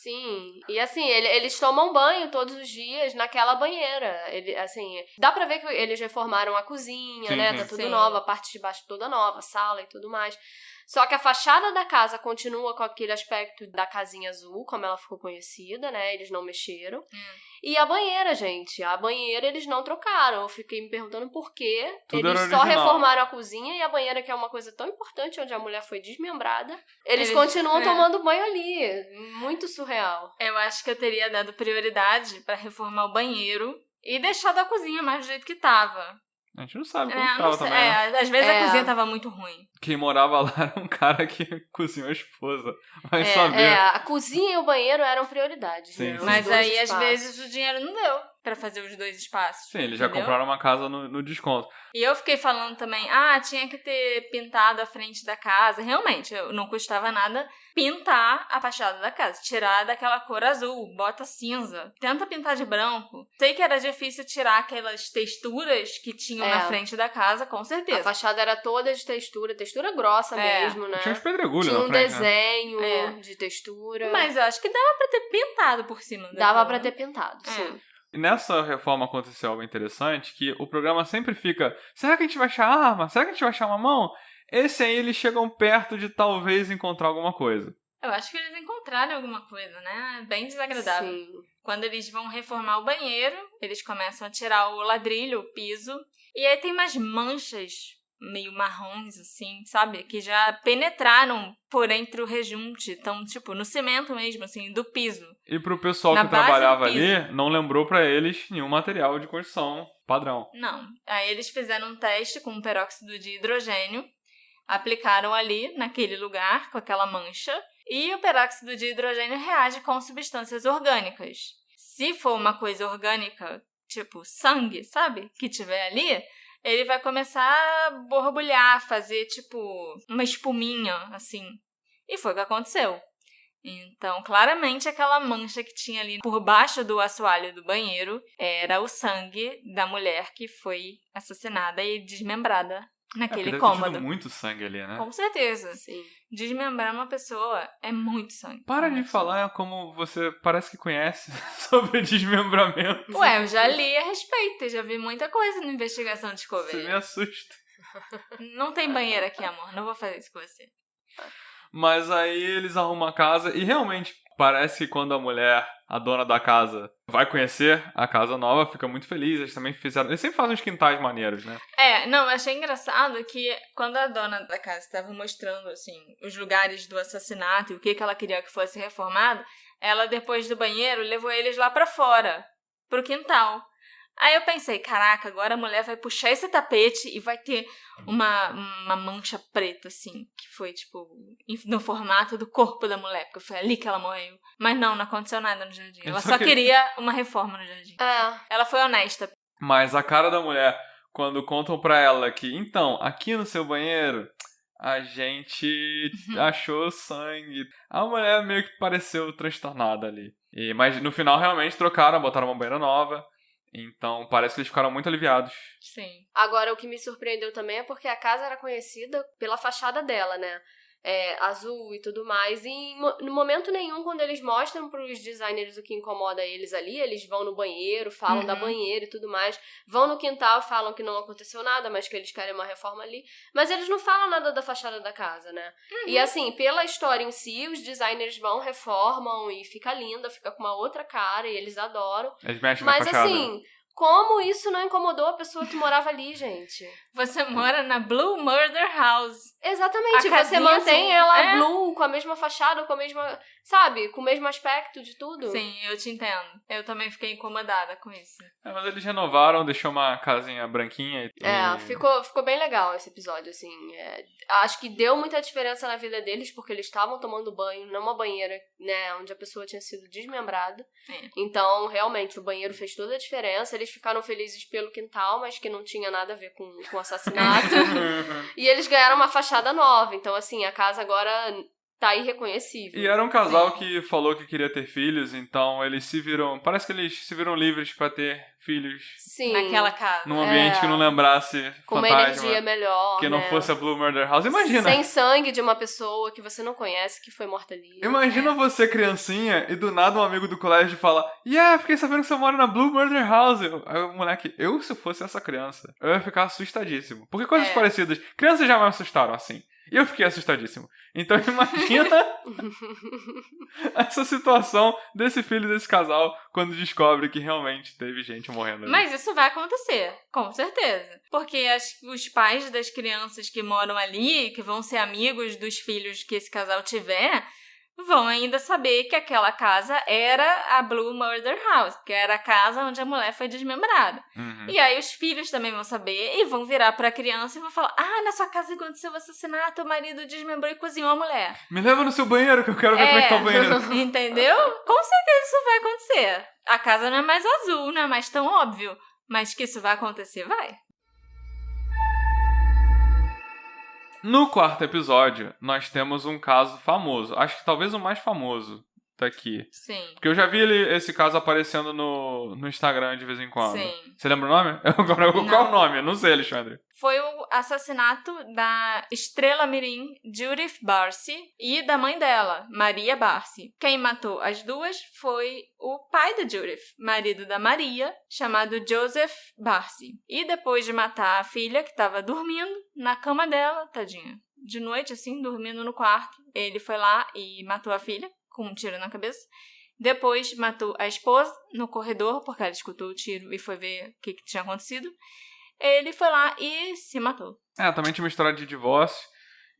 Sim, e assim, eles tomam banho todos os dias naquela banheira. Dá pra ver que eles reformaram a cozinha, né? Tá tudo nova, a parte de baixo toda nova, a sala e tudo mais. Só que a fachada da casa continua com aquele aspecto da casinha azul, como ela ficou conhecida, né? Eles não mexeram. E a banheira, gente. A banheira eles não trocaram. Eu fiquei me perguntando por quê. Tudo Eles era só original. reformaram a cozinha e a banheira, que é uma coisa tão importante, onde a mulher foi desmembrada. Eles continuam tomando banho ali. Muito surreal. Eu acho que eu teria dado prioridade pra reformar o banheiro e deixado a cozinha mais do jeito que tava. A gente não sabe como Não tava sei, também, né? às vezes a cozinha tava muito ruim. Quem morava lá era um cara que cozinhou a esposa. Vai saber. A cozinha e o banheiro eram prioridades, Sim, né? sim. Mas Os dois aí, às espaços. vezes, o dinheiro não deu pra fazer os 2 espaços. Sim, eles já entendeu? compraram uma casa no desconto. E eu fiquei falando também, tinha que ter pintado a frente da casa. Realmente, não custava nada pintar a fachada da casa. Tirar daquela cor azul, bota cinza. Tenta pintar de branco. Sei que era difícil tirar aquelas texturas que tinham na frente da casa, com certeza. A fachada era toda de textura grossa mesmo, né? Tinha uns pedregulhos Tinha na um frente, desenho de textura. Mas eu acho que dava pra ter pintado por cima. Dava pra ter pintado, sim. E nessa reforma aconteceu algo interessante, que o programa sempre fica, será que a gente vai achar arma? Será que a gente vai achar uma mão? Esse aí eles chegam perto de talvez encontrar alguma coisa. Eu acho que eles encontraram alguma coisa, né? Bem desagradável. Sim. Quando eles vão reformar o banheiro, eles começam a tirar o ladrilho, o piso. E aí tem umas manchas meio marrons, assim, sabe? Que já penetraram por entre o rejunte. Então, tipo, no cimento mesmo, assim, do piso. E pro pessoal Na que base trabalhava do piso. ali, não lembrou pra eles nenhum material de construção padrão. Não. Aí eles fizeram um teste com peróxido de hidrogênio, aplicaram ali, naquele lugar, com aquela mancha, e o peróxido de hidrogênio reage com substâncias orgânicas. Se for uma coisa orgânica, tipo sangue, sabe? Que tiver ali, ele vai começar a borbulhar, fazer tipo uma espuminha, assim. E foi o que aconteceu. Então, claramente, aquela mancha que tinha ali por baixo do assoalho do banheiro era o sangue da mulher que foi assassinada e desmembrada naquele deve ter cômodo. tido muito sangue ali, né? Com certeza. Sim. Desmembrar uma pessoa é muito sangue. Para de falar como você parece que conhece sobre desmembramento. Ué, eu já li a respeito, já vi muita coisa no Investigação Você Discovery. me assusta. Não tem banheiro aqui, amor. Não vou fazer isso com você. Mas aí eles arrumam a casa e realmente parece que quando a mulher, a dona da casa, vai conhecer a casa nova, fica muito feliz. Eles também fizeram... Eles sempre fazem uns quintais maneiros, né? Não, eu achei engraçado que quando a dona da casa estava mostrando, assim, os lugares do assassinato e o que ela queria que fosse reformado, ela, depois do banheiro, levou eles lá pra fora, pro quintal. Aí eu pensei, caraca, agora a mulher vai puxar esse tapete e vai ter uma mancha preta, assim, que foi, tipo, no formato do corpo da mulher, porque foi ali que ela morreu. Mas não aconteceu nada no jardim. Ela só queria uma reforma no jardim. Ela foi honesta. Mas a cara da mulher, quando contam pra ela que, então, aqui no seu banheiro, a gente achou sangue. A mulher meio que pareceu transtornada ali. Mas no final, realmente, trocaram, botaram uma banheira nova. Então, parece que eles ficaram muito aliviados. Sim. Agora, o que me surpreendeu também é porque a casa era conhecida pela fachada dela, né? Azul e tudo mais. E no momento nenhum, quando eles mostram pros designers o que incomoda eles ali, eles vão no banheiro, falam da banheira e tudo mais. Vão no quintal, falam que não aconteceu nada, mas que eles querem uma reforma ali. Mas eles não falam nada da fachada da casa, né? E assim, pela história em si, os designers vão, reformam e fica linda, fica com uma outra cara e eles adoram. Eles mexem na Mas fachada. assim... Como isso não incomodou a pessoa que morava ali, gente? Você mora na Blue Murder House. Exatamente, você mantém ela blue, com a mesma fachada, com a mesma, sabe, com o mesmo aspecto de tudo. Sim, eu te entendo. Eu também fiquei incomodada com isso. Mas eles renovaram, deixou uma casinha branquinha. Ficou bem legal esse episódio, assim. Acho que deu muita diferença na vida deles, porque eles estavam tomando banho numa banheira, né, onde a pessoa tinha sido desmembrada. Então, realmente, o banheiro fez toda a diferença. Eles ficaram felizes pelo quintal, mas que não tinha nada a ver com o assassinato. E eles ganharam uma fachada nova. Então, assim, a casa agora tá irreconhecível. E era um casal que falou que queria ter filhos, então eles se viram... Parece que eles se viram livres pra ter filhos. Sim. Naquela casa. Num ambiente que não lembrasse com fantasma. uma energia melhor, que não fosse a Blue Murder House. Imagina. Sem sangue de uma pessoa que você não conhece, que foi morta ali. Imagina você, criancinha, e do nada um amigo do colégio fala: fiquei sabendo que você mora na Blue Murder House. Aí o moleque, se fosse essa criança, eu ia ficar assustadíssimo. Porque coisas parecidas. Crianças já me assustaram assim. E eu fiquei assustadíssimo. Então imagina essa situação desse filho desse casal quando descobre que realmente teve gente morrendo ali. Mas isso vai acontecer, com certeza. Porque os pais das crianças que moram ali, que vão ser amigos dos filhos que esse casal tiver, vão ainda saber que aquela casa era a Blue Murder House, que era a casa onde a mulher foi desmembrada. Uhum. E aí os filhos também vão saber e vão virar pra criança e vão falar: na sua casa aconteceu o assassinato, o marido desmembrou e cozinhou a mulher. Me leva no seu banheiro que eu quero ver como é que tá o banheiro. Entendeu? Com certeza isso vai acontecer. A casa não é mais azul, não é mais tão óbvio. Mas que isso vai acontecer, vai. No quarto episódio, nós temos um caso famoso. Acho que talvez o mais famoso daqui. Sim. Porque eu já vi esse caso aparecendo no Instagram de vez em quando. Sim. Você lembra o nome? Qual é o nome? Eu não sei, Alexandre. Foi o assassinato da estrela mirim Judith Barcy e da mãe dela, Maria Barcy. Quem matou as duas foi o pai da Judith, marido da Maria, chamado Joseph Barcy. E depois de matar a filha, que estava dormindo na cama dela, tadinha, de noite assim, dormindo no quarto, ele foi lá e matou a filha com um tiro na cabeça. Depois matou a esposa no corredor, porque ela escutou o tiro e foi ver o que tinha acontecido. Ele foi lá e se matou. Também tinha uma história de divórcio.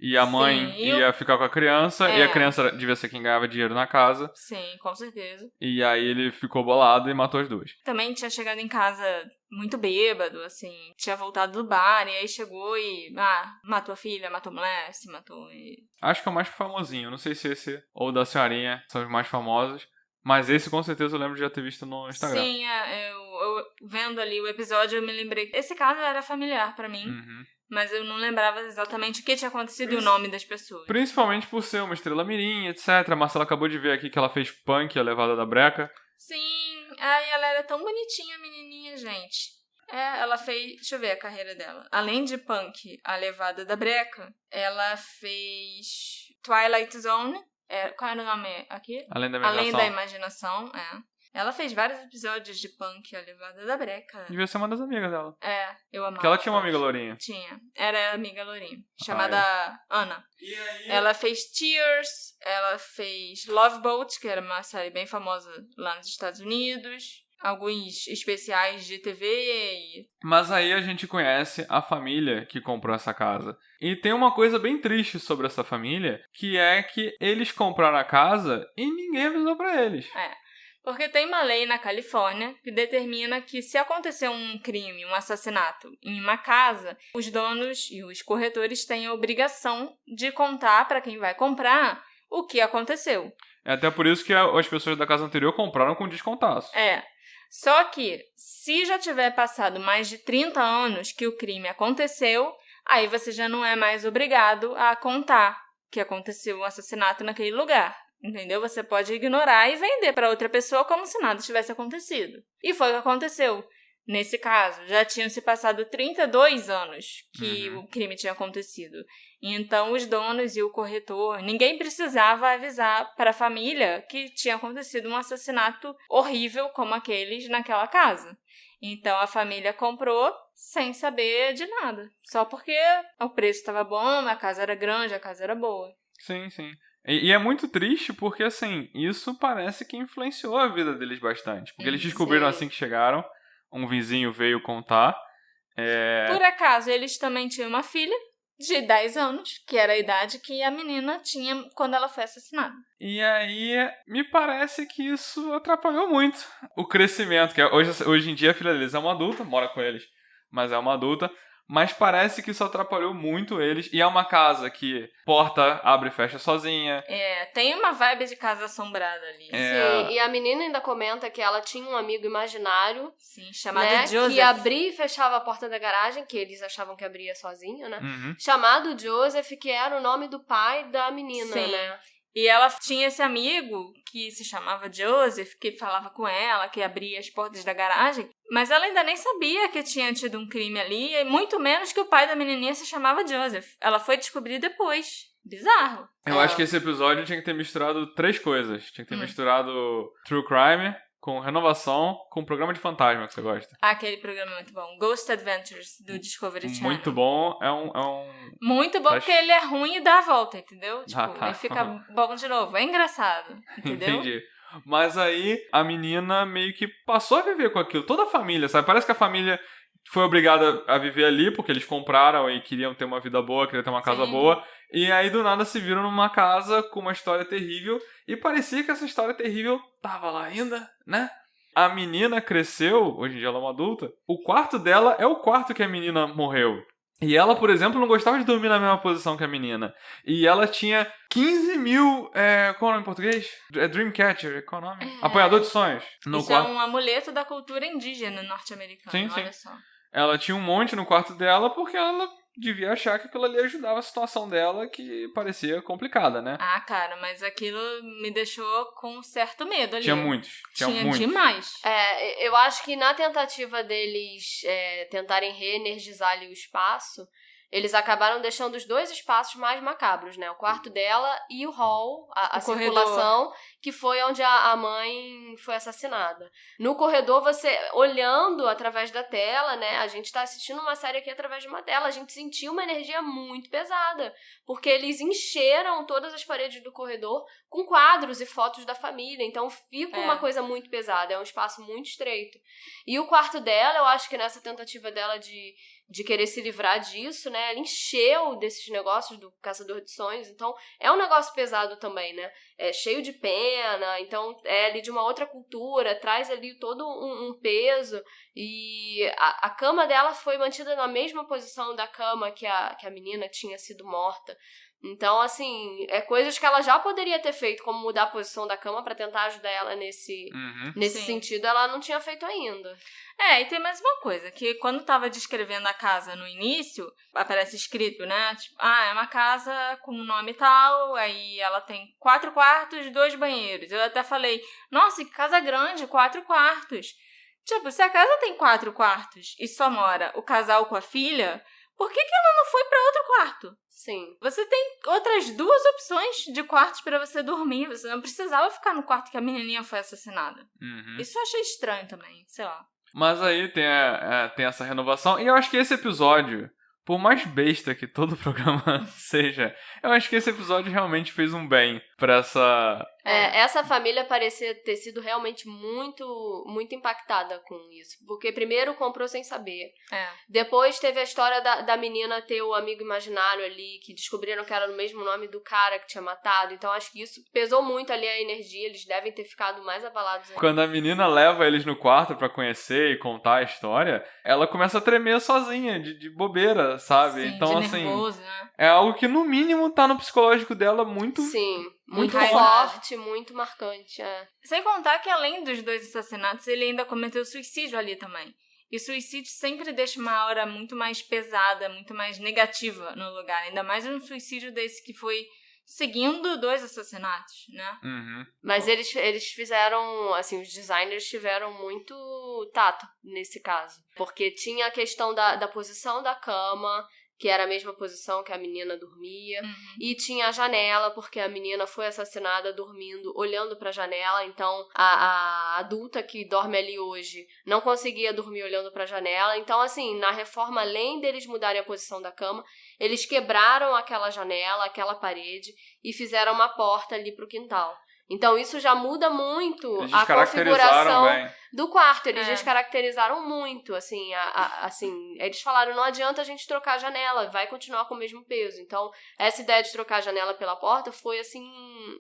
E a mãe ia ficar com a criança. E a criança devia ser quem ganhava dinheiro na casa. Sim, com certeza. E aí ele ficou bolado e matou as duas. Também tinha chegado em casa muito bêbado, assim. Tinha voltado do bar e aí chegou e... matou a filha, matou a mulher, se matou e... Acho que é o mais famosinho. Não sei se esse ou da senhorinha são os mais famosos. Mas esse com certeza eu lembro de já ter visto no Instagram. Sim, eu vendo ali o episódio eu me lembrei. Esse caso era familiar pra mim. Uhum. Mas eu não lembrava exatamente o que tinha acontecido e o nome das pessoas. Principalmente por ser uma estrela mirim, etc. A Marcela acabou de ver aqui que ela fez Punk, a levada da breca. Sim, ela era tão bonitinha, menininha, gente. Ela fez... Deixa eu ver a carreira dela. Além de Punk, a levada da breca, ela fez Twilight Zone. Qual era o nome aqui? Além da Imaginação, Ela fez vários episódios de Punk, a levada da breca. Devia ser uma das amigas dela. Eu amava. Porque ela tinha uma amiga lourinha. Tinha. Era a amiga lourinha. Chamada Ana. E aí? Ela fez Tears, ela fez Love Boat, que era uma série bem famosa lá nos Estados Unidos. Alguns especiais de TV. Mas aí a gente conhece a família que comprou essa casa. E tem uma coisa bem triste sobre essa família, que é que eles compraram a casa e ninguém avisou pra eles. Porque tem uma lei na Califórnia que determina que se acontecer um crime, um assassinato em uma casa, os donos e os corretores têm a obrigação de contar para quem vai comprar o que aconteceu. É até por isso que as pessoas da casa anterior compraram com descontaço. Só que, se já tiver passado mais de 30 anos que o crime aconteceu, aí você já não é mais obrigado a contar que aconteceu o assassinato naquele lugar. Entendeu? Você pode ignorar e vender para outra pessoa como se nada tivesse acontecido. E foi o que aconteceu. Nesse caso, já tinham se passado 32 anos que o crime tinha acontecido. Então, os donos e o corretor, ninguém precisava avisar para a família que tinha acontecido um assassinato horrível como aqueles naquela casa. Então, a família comprou sem saber de nada. Só porque o preço estava bom, a casa era grande, a casa era boa. Sim, sim. E é muito triste porque, assim, isso parece que influenciou a vida deles bastante. Porque eles descobriram assim que chegaram, um vizinho veio contar. Por acaso, eles também tinham uma filha de 10 anos, que era a idade que a menina tinha quando ela foi assassinada. E aí, me parece que isso atrapalhou muito o crescimento. Que hoje em dia a filha deles é uma adulta, mora com eles, mas é uma adulta. Mas parece que isso atrapalhou muito eles. E é uma casa que porta abre e fecha sozinha. Tem uma vibe de casa assombrada ali. Sim, e a menina ainda comenta que ela tinha um amigo imaginário. Sim, chamado Joseph. Que abria e fechava a porta da garagem, que eles achavam que abria sozinho, né? Uhum. Chamado Joseph, que era o nome do pai da menina, Sim. né? E ela tinha esse amigo que se chamava Joseph, que falava com ela, que abria as portas da garagem, mas ela ainda nem sabia que tinha tido um crime ali, e muito menos que o pai da menininha se chamava Joseph. Ela foi descobrir depois. Bizarro. Eu acho que esse episódio tinha que ter misturado 3 coisas. Tinha que ter misturado True Crime com renovação, com um programa de fantasma que você gosta. Aquele programa é muito bom. Ghost Adventures, do Discovery Channel. Muito bom. É um... Muito bom, porque ele é ruim e dá a volta, entendeu? Tipo, tá. ele fica bom de novo. É engraçado, entendeu? Entendi. Mas aí, a menina meio que passou a viver com aquilo. Toda a família, sabe? Parece que a família foi obrigada a viver ali, porque eles compraram e queriam ter uma vida boa, queriam ter uma casa boa. E aí, do nada, se viram numa casa com uma história terrível. E parecia que essa história terrível tava lá ainda, né? A menina cresceu, hoje em dia ela é uma adulta. O quarto dela é o quarto que a menina morreu. E ela, por exemplo, não gostava de dormir na mesma posição que a menina. E ela tinha 15 mil... qual é o nome em português? Dreamcatcher, qual é o nome? Apanhador de sonhos. Isso é um amuleto da cultura indígena norte-americana, olha só. Ela tinha um monte no quarto dela porque ela devia achar que aquilo ali ajudava a situação dela, que parecia complicada, né? Ah, cara, mas aquilo me deixou com um certo medo ali. Tinha muitos. Tinha demais. Eu acho que na tentativa deles tentarem reenergizar ali o espaço, eles acabaram deixando os dois espaços mais macabros, né? O quarto dela e o hall, a circulação, que foi onde a mãe foi assassinada. No corredor, você olhando através da tela, né? A gente tá assistindo uma série aqui através de uma tela. A gente sentiu uma energia muito pesada, porque eles encheram todas as paredes do corredor com quadros e fotos da família. Então, fica uma coisa muito pesada. É um espaço muito estreito. E o quarto dela, eu acho que nessa tentativa dela de querer se livrar disso, né? Ela encheu desses negócios do Caçador de Sonhos. Então, é um negócio pesado também, né? É cheio de pena. Então, é ali de uma outra cultura. Traz ali todo um peso. E a cama dela foi mantida na mesma posição da cama que a menina tinha sido morta. Então, assim, coisas que ela já poderia ter feito, como mudar a posição da cama pra tentar ajudar ela nesse sentido, ela não tinha feito ainda. E tem mais uma coisa, que quando tava descrevendo a casa no início, aparece escrito, né? Tipo, é uma casa com um nome tal, aí ela tem 4 quartos, 2 banheiros. Eu até falei, nossa, que casa grande, 4 quartos. Tipo, se a casa tem 4 quartos e só mora o casal com a filha, por que ela não foi pra outro quarto? Sim. Você tem outras 2 opções de quartos pra você dormir. Você não precisava ficar no quarto que a menininha foi assassinada. Isso eu achei estranho também, sei lá. Mas aí tem essa renovação. E eu acho que esse episódio, por mais besta que todo o programa seja, eu acho que esse episódio realmente fez um bem pra essa... Essa família parecia ter sido realmente muito, muito impactada com isso. Porque primeiro comprou sem saber. Depois teve a história da menina ter o amigo imaginário ali, que descobriram que era no mesmo nome do cara que tinha matado. Então acho que isso pesou muito ali a energia. Eles devem ter ficado mais abalados ainda. Quando a menina leva eles no quarto pra conhecer e contar a história, ela começa a tremer sozinha, de bobeira, sabe? Sim, então, de assim, nervoso, né? é algo que no mínimo tá no psicológico dela muito... Sim. Muito raivosa. forte, muito marcante, Sem contar que além dos 2 assassinatos, ele ainda cometeu suicídio ali também. E suicídio sempre deixa uma aura muito mais pesada, muito mais negativa no lugar. Ainda mais um suicídio desse que foi seguindo 2 assassinatos, né? Mas eles fizeram, assim, os designers tiveram muito tato nesse caso. Porque tinha a questão da posição da cama, que era a mesma posição que a menina dormia. E tinha a janela, porque a menina foi assassinada dormindo, olhando pra janela. Então, a adulta que dorme ali hoje não conseguia dormir olhando pra janela. Então, assim, na reforma, além deles mudarem a posição da cama, eles quebraram aquela janela, aquela parede e fizeram uma porta ali pro quintal. Então, isso já muda muito a configuração do quarto. Eles descaracterizaram muito, assim, assim, eles falaram, não adianta a gente trocar a janela, vai continuar com o mesmo peso. Então, essa ideia de trocar a janela pela porta foi, assim,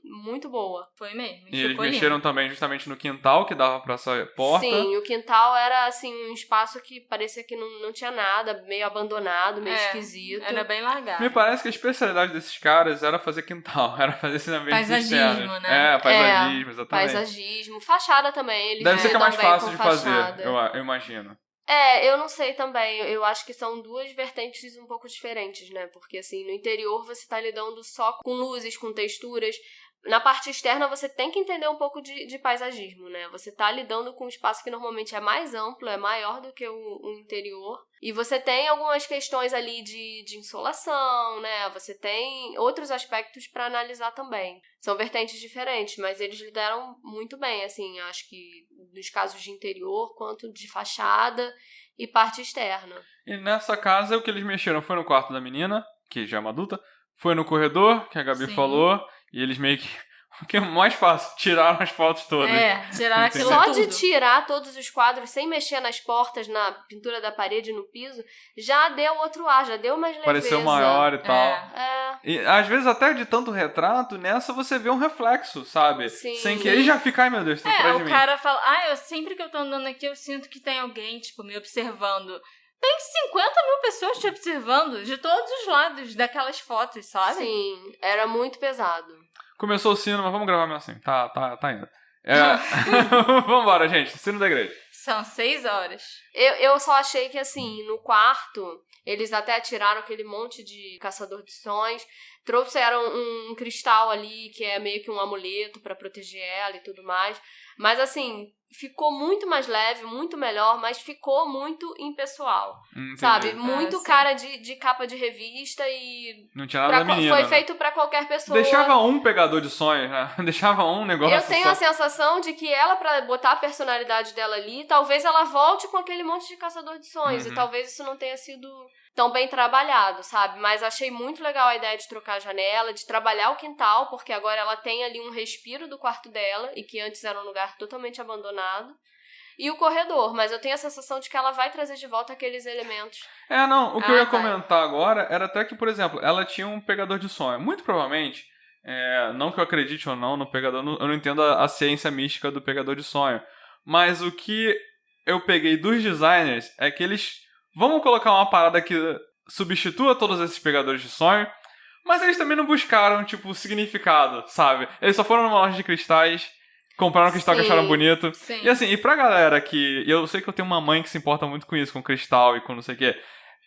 muito boa. Foi mesmo. E eles mexeram também justamente no quintal que dava pra essa porta. Sim, o quintal era, assim, um espaço que parecia que não tinha nada, meio abandonado, meio esquisito. Era bem largado. Me parece que a especialidade desses caras era fazer quintal, era fazer esse ambiente paisagismo, né? Paisagismo, exatamente. Paisagismo, fachada também. Eles deve ser que é mais fácil de fachada. fazer, eu imagino. Eu não sei também. Eu acho que são 2 vertentes um pouco diferentes, né? Porque, assim, no interior você tá lidando só com luzes, com texturas. Na parte externa você tem que entender um pouco de paisagismo, né? Você tá lidando com um espaço que normalmente é mais amplo, é maior do que o interior. E você tem algumas questões ali de insolação, né? Você tem outros aspectos para analisar também. São vertentes diferentes, mas eles lidaram muito bem, assim. Acho que dos casos de interior, quanto de fachada e parte externa. E nessa casa, o que eles mexeram foi no quarto da menina, que já é uma adulta, foi no corredor, que a Gabi falou, e eles meio que... O que é mais fácil, tiraram as fotos todas. Tirar aquilo Só tudo. de tirar todos os quadros sem mexer nas portas, na pintura da parede, no piso, já deu outro ar, já deu mais leveza. Pareceu maior e tal. E às vezes até de tanto retrato, nessa você vê um reflexo, sabe? Sim. Sem querer já ficar, ai meu Deus, tá atrás de mim. O cara fala, sempre que eu tô andando aqui, eu sinto que tem alguém, tipo, me observando. Tem 50 mil pessoas te observando de todos os lados daquelas fotos, sabe? Sim, era muito pesado. Começou o sino, mas vamos gravar mesmo assim. Tá indo. Vambora, gente. Sino da igreja. São 6 horas. Eu só achei que, assim, no quarto, eles até tiraram aquele monte de caçador de sonhos, trouxeram um cristal ali, que é meio que um amuleto pra proteger ela e tudo mais. Mas, assim, ficou muito mais leve, muito melhor, mas ficou muito impessoal. Entendi. Sabe? Muito cara de capa de revista e... Não tinha nada da menina, foi feito pra qualquer pessoa. Deixava um pegador de sonhos, né? Deixava um negócio. Eu tenho a sensação de que ela, pra botar a personalidade dela ali, talvez ela volte com aquele monte de caçador de sonhos. E talvez isso não tenha sido tão bem trabalhado, sabe? Mas achei muito legal a ideia de trocar a janela, de trabalhar o quintal, porque agora ela tem ali um respiro do quarto dela, e que antes era um lugar totalmente abandonado. E o corredor, mas eu tenho a sensação de que ela vai trazer de volta aqueles elementos. Não, o que eu ia comentar agora era até que, por exemplo, ela tinha um pegador de sonho. Muito provavelmente, não que eu acredite ou não no pegador, eu não entendo a ciência mística do pegador de sonho. Mas o que eu peguei dos designers é que eles... Vamos colocar uma parada que substitua todos esses pegadores de sonho, mas eles também não buscaram, tipo, significado, sabe? Eles só foram numa loja de cristais, compraram um cristal que acharam bonito. Sim. E assim, e pra galera que... Eu sei que eu tenho uma mãe que se importa muito com isso, com cristal e com não sei o quê.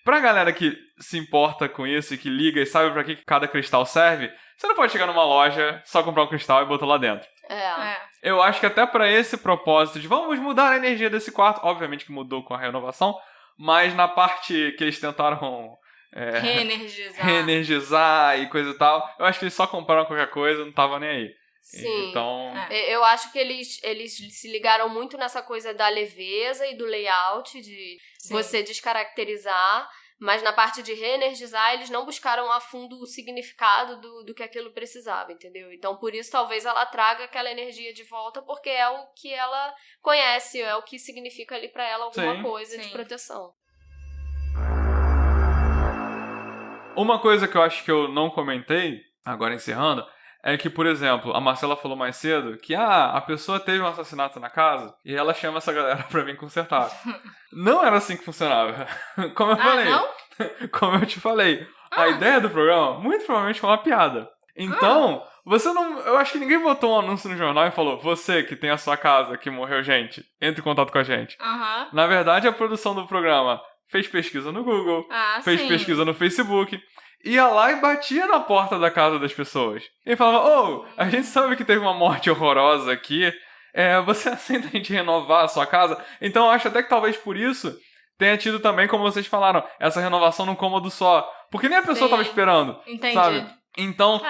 Pra galera que se importa com isso e que liga e sabe pra que cada cristal serve, você não pode chegar numa loja, só comprar um cristal e botar lá dentro. Eu acho que até pra esse propósito de vamos mudar a energia desse quarto, obviamente que mudou com a renovação, mas na parte que eles tentaram reenergizar e coisa e tal, eu acho que eles só compraram qualquer coisa, não tava nem aí. Sim, então... eu acho que eles se ligaram muito nessa coisa da leveza e do layout, de você descaracterizar, mas na parte de reenergizar, eles não buscaram a fundo o significado do que aquilo precisava, entendeu? Então, por isso, talvez ela traga aquela energia de volta, porque é o que ela conhece, é o que significa ali pra ela alguma coisa de proteção. Uma coisa que eu acho que eu não comentei, agora encerrando, é que, por exemplo, a Marcela falou mais cedo que a pessoa teve um assassinato na casa e ela chama essa galera pra vir consertar. Não era assim que funcionava. Como eu falei. Não? Como eu te falei. A ideia do programa, muito provavelmente, foi uma piada. Então, você não... Eu acho que ninguém botou um anúncio no jornal e falou: você que tem a sua casa, que morreu gente, entre em contato com a gente. Na verdade, a produção do programa fez pesquisa no Google, fez pesquisa no Facebook... Ia lá e batia na porta da casa das pessoas. E falava, a gente sabe que teve uma morte horrorosa aqui, você aceita a gente renovar a sua casa? Então eu acho até que talvez por isso tenha tido também, como vocês falaram, essa renovação num cômodo só. Porque nem a pessoa tava esperando, sabe? Então,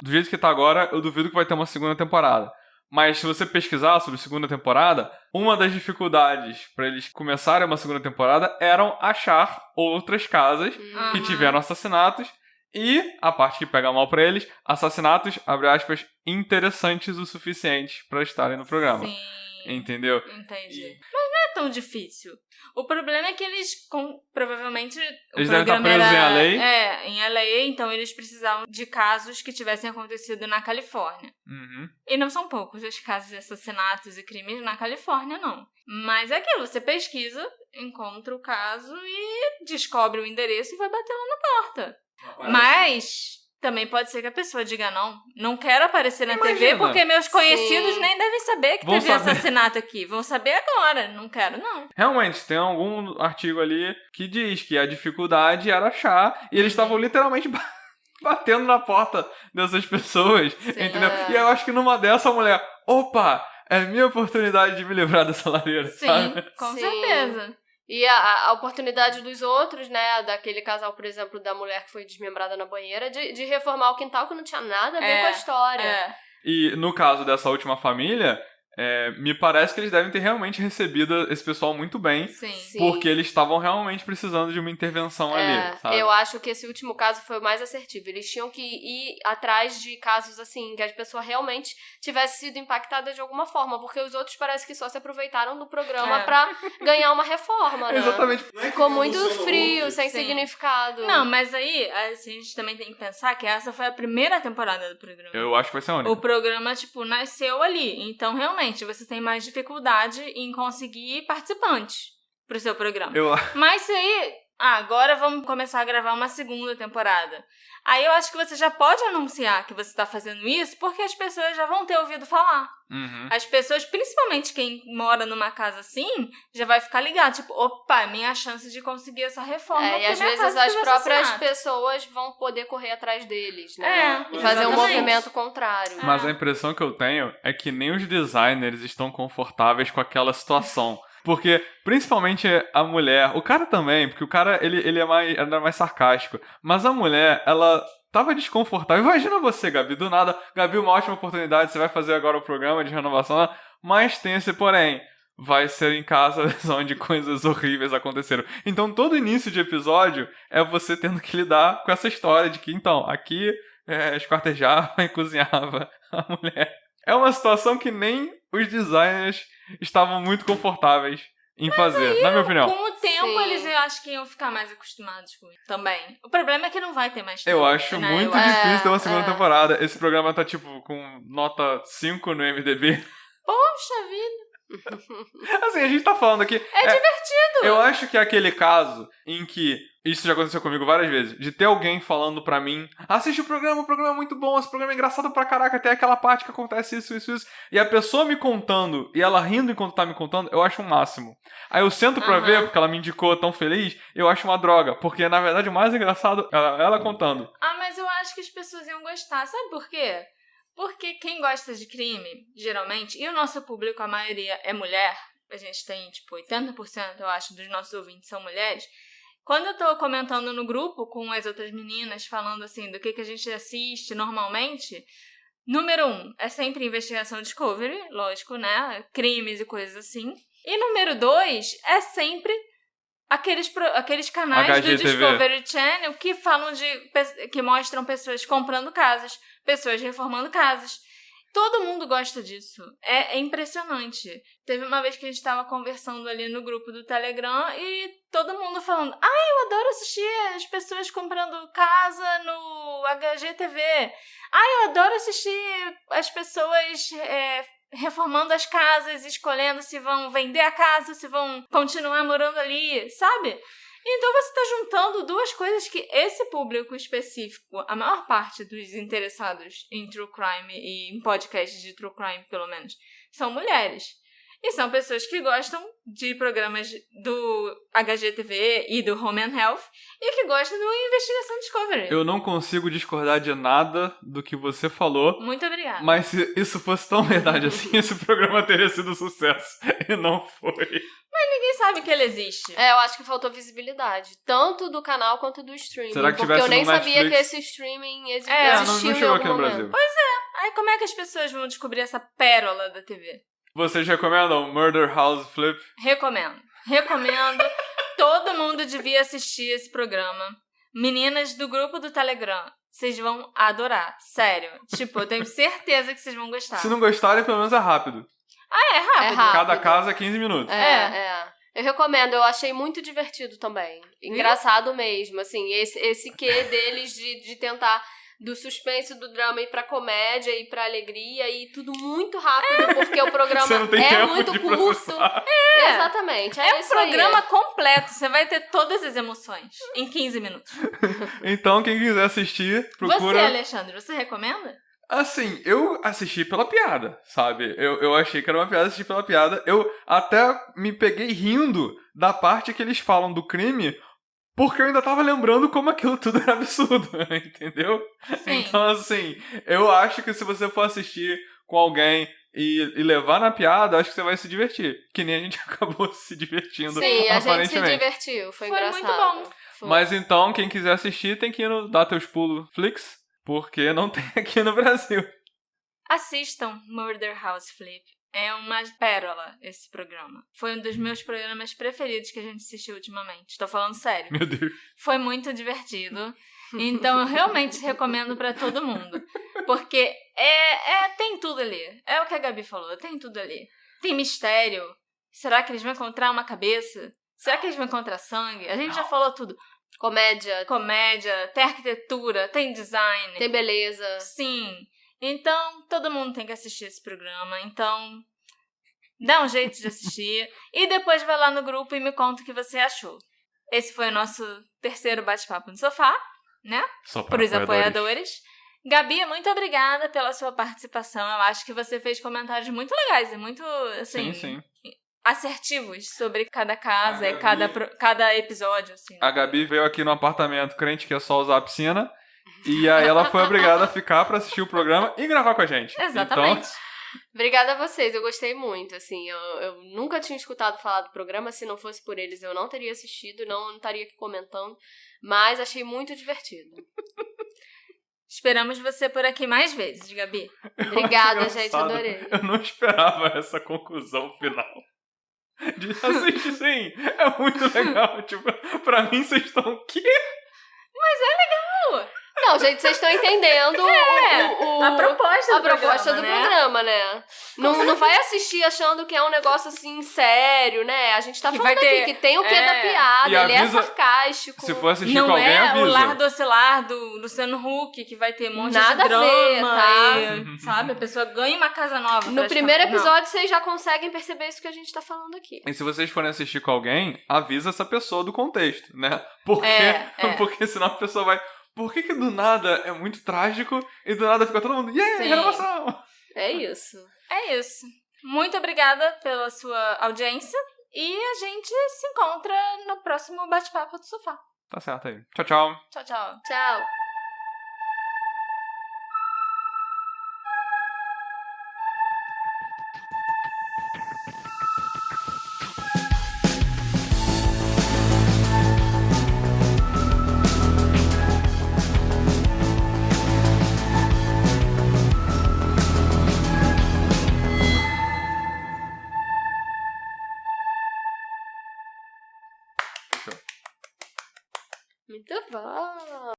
do jeito que tá agora, eu duvido que vai ter uma segunda temporada. Mas se você pesquisar sobre segunda temporada, uma das dificuldades para eles começarem uma segunda temporada eram achar outras casas que tiveram assassinatos e, a parte que pega mal para eles, assassinatos, abre aspas, interessantes o suficiente para estarem no programa. Sim. Entendeu? Entendi. Mas não é tão difícil. O problema é que eles, provavelmente... Eles devem estar presos em LA. Em LA, então eles precisavam de casos que tivessem acontecido na Califórnia. E não são poucos os casos de assassinatos e crimes na Califórnia, não. Mas é aquilo, você pesquisa, encontra o caso e descobre o endereço e vai bater lá na porta. Mas... também pode ser que a pessoa diga não quero aparecer na TV porque meus conhecidos nem devem saber que teve assassinato aqui. Vão saber agora, não quero não. Realmente, tem algum artigo ali que diz que a dificuldade era achar e eles estavam literalmente batendo na porta dessas pessoas, entendeu? E eu acho que numa dessa a mulher, opa, é minha oportunidade de me livrar dessa lareira, sabe? Com certeza. E a oportunidade dos outros, né, daquele casal, por exemplo, da mulher que foi desmembrada na banheira, de reformar o quintal que não tinha nada a ver com a história. E no caso dessa última família, me parece que eles devem ter realmente recebido esse pessoal muito bem. Sim. Porque eles estavam realmente precisando de uma intervenção ali, sabe? Eu acho que esse último caso foi o mais assertivo. Eles tinham que ir atrás de casos assim, que as pessoas realmente tivessem sido impactadas de alguma forma, porque os outros parece que só se aproveitaram do programa pra ganhar uma reforma, né? Exatamente. Ficou muito frio, sem significado. Não, mas aí a gente também tem que pensar que essa foi a primeira temporada do programa. Eu acho que vai ser a única. O programa, tipo, nasceu ali. Então, realmente, você tem mais dificuldade em conseguir participantes pro seu programa. Mas se aí... agora vamos começar a gravar uma segunda temporada. Aí eu acho que você já pode anunciar que você tá fazendo isso, porque as pessoas já vão ter ouvido falar. Uhum. As pessoas, principalmente quem mora numa casa assim, já vai ficar ligado. Tipo, opa, minha chance de conseguir essa reforma. E às vezes as próprias pessoas vão poder correr atrás deles, né? E fazer um movimento contrário. Mas a impressão que eu tenho é que nem os designers estão confortáveis com aquela situação. Porque, principalmente a mulher, o cara também, porque o cara, ele é mais sarcástico, mas a mulher, ela tava desconfortável. Imagina você, Gabi, do nada, Gabi, uma ótima oportunidade, você vai fazer agora o programa de renovação, mas tem esse porém, vai ser em casa onde coisas horríveis aconteceram. Então, todo início de episódio é você tendo que lidar com essa história de que, então, aqui esquartejava e cozinhava a mulher. É uma situação que nem os designers estavam muito confortáveis em fazer, na minha opinião. Com o tempo, eles eu acho que iam ficar mais acostumados com isso também. O problema é que não vai ter mais tempo. Eu acho muito difícil ter uma segunda temporada. Esse programa tá, tipo, com nota 5 no MDB. Poxa vida! Assim, a gente tá falando aqui... É divertido! Eu acho que é aquele caso em que... Isso já aconteceu comigo várias vezes. De ter alguém falando pra mim... Assiste o programa é muito bom. Esse programa é engraçado pra caraca. Até aquela parte que acontece isso. E a pessoa me contando e ela rindo enquanto tá me contando, eu acho o máximo. Aí eu sento pra ver, porque ela me indicou tão feliz, eu acho uma droga. Porque, na verdade, o mais engraçado é ela contando. Mas eu acho que as pessoas iam gostar. Sabe por quê? Porque quem gosta de crime, geralmente, e o nosso público, a maioria é mulher, a gente tem, tipo, 80%, eu acho, dos nossos ouvintes são mulheres. Quando eu tô comentando no grupo com as outras meninas, falando, assim, do que a gente assiste normalmente, número 1 é sempre investigação Discovery, lógico, né? Crimes e coisas assim. E número 2 é sempre aqueles canais HGTV. do Discovery Channel que falam que mostram pessoas comprando casas, pessoas reformando casas. Todo mundo gosta disso. É impressionante. Teve uma vez que a gente estava conversando ali no grupo do Telegram e todo mundo falando: eu adoro assistir as pessoas comprando casa no HGTV. Eu adoro assistir as pessoas reformando as casas, escolhendo se vão vender a casa, se vão continuar morando ali, sabe? Então você está juntando duas coisas que esse público específico, a maior parte dos interessados em true crime e em podcasts de true crime, pelo menos, são mulheres. E são pessoas que gostam de programas do HGTV e do Home and Health e que gostam do Investigação Discovery. Eu não consigo discordar de nada do que você falou. Muito obrigada. Mas se isso fosse tão verdade assim, esse programa teria sido sucesso. E não foi. Mas ninguém sabe que ele existe. Eu acho que faltou visibilidade. Tanto do canal quanto do streaming. Será que porque tivesse eu nem no sabia Netflix? que esse streaming existiu não chegou aqui no Brasil. Pois é. Aí como é que as pessoas vão descobrir essa pérola da TV? Vocês recomendam Murder House Flip? Recomendo. Todo mundo devia assistir esse programa. Meninas do grupo do Telegram, vocês vão adorar. Sério. Tipo, eu tenho certeza que vocês vão gostar. Se não gostarem, pelo menos é rápido. É rápido. Cada casa é 15 minutos. Eu recomendo, eu achei muito divertido também. Engraçado mesmo, assim, esse quê deles de tentar do suspense, do drama ir pra comédia e pra alegria e tudo muito rápido, porque o programa Você não tem tempo muito de curto. processar. Exatamente. É um isso aí. programa completo, você vai ter todas as emoções em 15 minutos. Então, quem quiser assistir, procura... Você, Alexandre, você recomenda? Assim, eu assisti pela piada, sabe? Eu achei que era uma piada, assisti pela piada. Eu até me peguei rindo da parte que eles falam do crime, porque eu ainda tava lembrando como aquilo tudo era absurdo, entendeu? Sim. Então, assim, eu acho que se você for assistir com alguém e levar na piada, acho que você vai se divertir. Que nem a gente acabou se divertindo, Sim, a gente se aparentemente. divertiu, foi engraçado. muito bom. Foi. Mas então, quem quiser assistir tem que ir no Dá Teus Pulos Flix, porque não tem aqui no Brasil. Assistam Murder House Flip. É uma pérola esse programa. Foi um dos meus programas preferidos que a gente assistiu ultimamente. Estou falando sério. Meu Deus. Foi muito divertido. Então eu realmente recomendo pra todo mundo. Porque tem tudo ali. É o que a Gabi falou, tem tudo ali. Tem mistério. Será que eles vão encontrar uma cabeça? Será que eles vão encontrar sangue? A gente já falou tudo. Comédia. Tem arquitetura, tem design. Tem beleza. Sim. Então, todo mundo tem que assistir esse programa. Então, dá um jeito de assistir. E depois vai lá no grupo e me conta o que você achou. Esse foi o nosso terceiro bate-papo no sofá, né? Para os apoiadores. Gabi, muito obrigada pela sua participação. Eu acho que você fez comentários muito legais e muito, assim... Sim. assertivos sobre cada casa e cada episódio, assim. A Gabi veio aqui no apartamento crente que é só usar a piscina, e aí ela foi obrigada a ficar pra assistir o programa e gravar com a gente. Exatamente. Então... Obrigada a vocês, eu gostei muito, assim, eu nunca tinha escutado falar do programa, se não fosse por eles eu não teria assistido, não estaria aqui comentando, mas achei muito divertido. Esperamos você por aqui mais vezes, Gabi. Obrigada, gente, adorei. Eu não esperava essa conclusão final. De assistir, sim, é muito legal. Tipo, pra mim, vocês estão o quê? Mas é legal. Não, gente, vocês estão entendendo a proposta do programa, né? Não vai assistir achando que é um negócio assim, sério, né? A gente tá falando aqui que tem o quê da piada, ele é sarcástico. Se for assistir com alguém, avisa. Não é o Lar Docilar do Luciano Huck, que vai ter um monte Nada de drama, a ver, tá? Sabe? A pessoa ganha uma casa nova. No primeiro episódio, vocês já conseguem perceber isso que a gente tá falando aqui. E se vocês forem assistir com alguém, avisa essa pessoa do contexto, né? Porque senão a pessoa vai... Por que do nada é muito trágico e do nada fica todo mundo... renovação! É isso. É isso. Muito obrigada pela sua audiência e a gente se encontra no próximo Bate-Papo do Sofá. Tá certo aí. Tchau, tchau. Tchau, tchau. Tchau.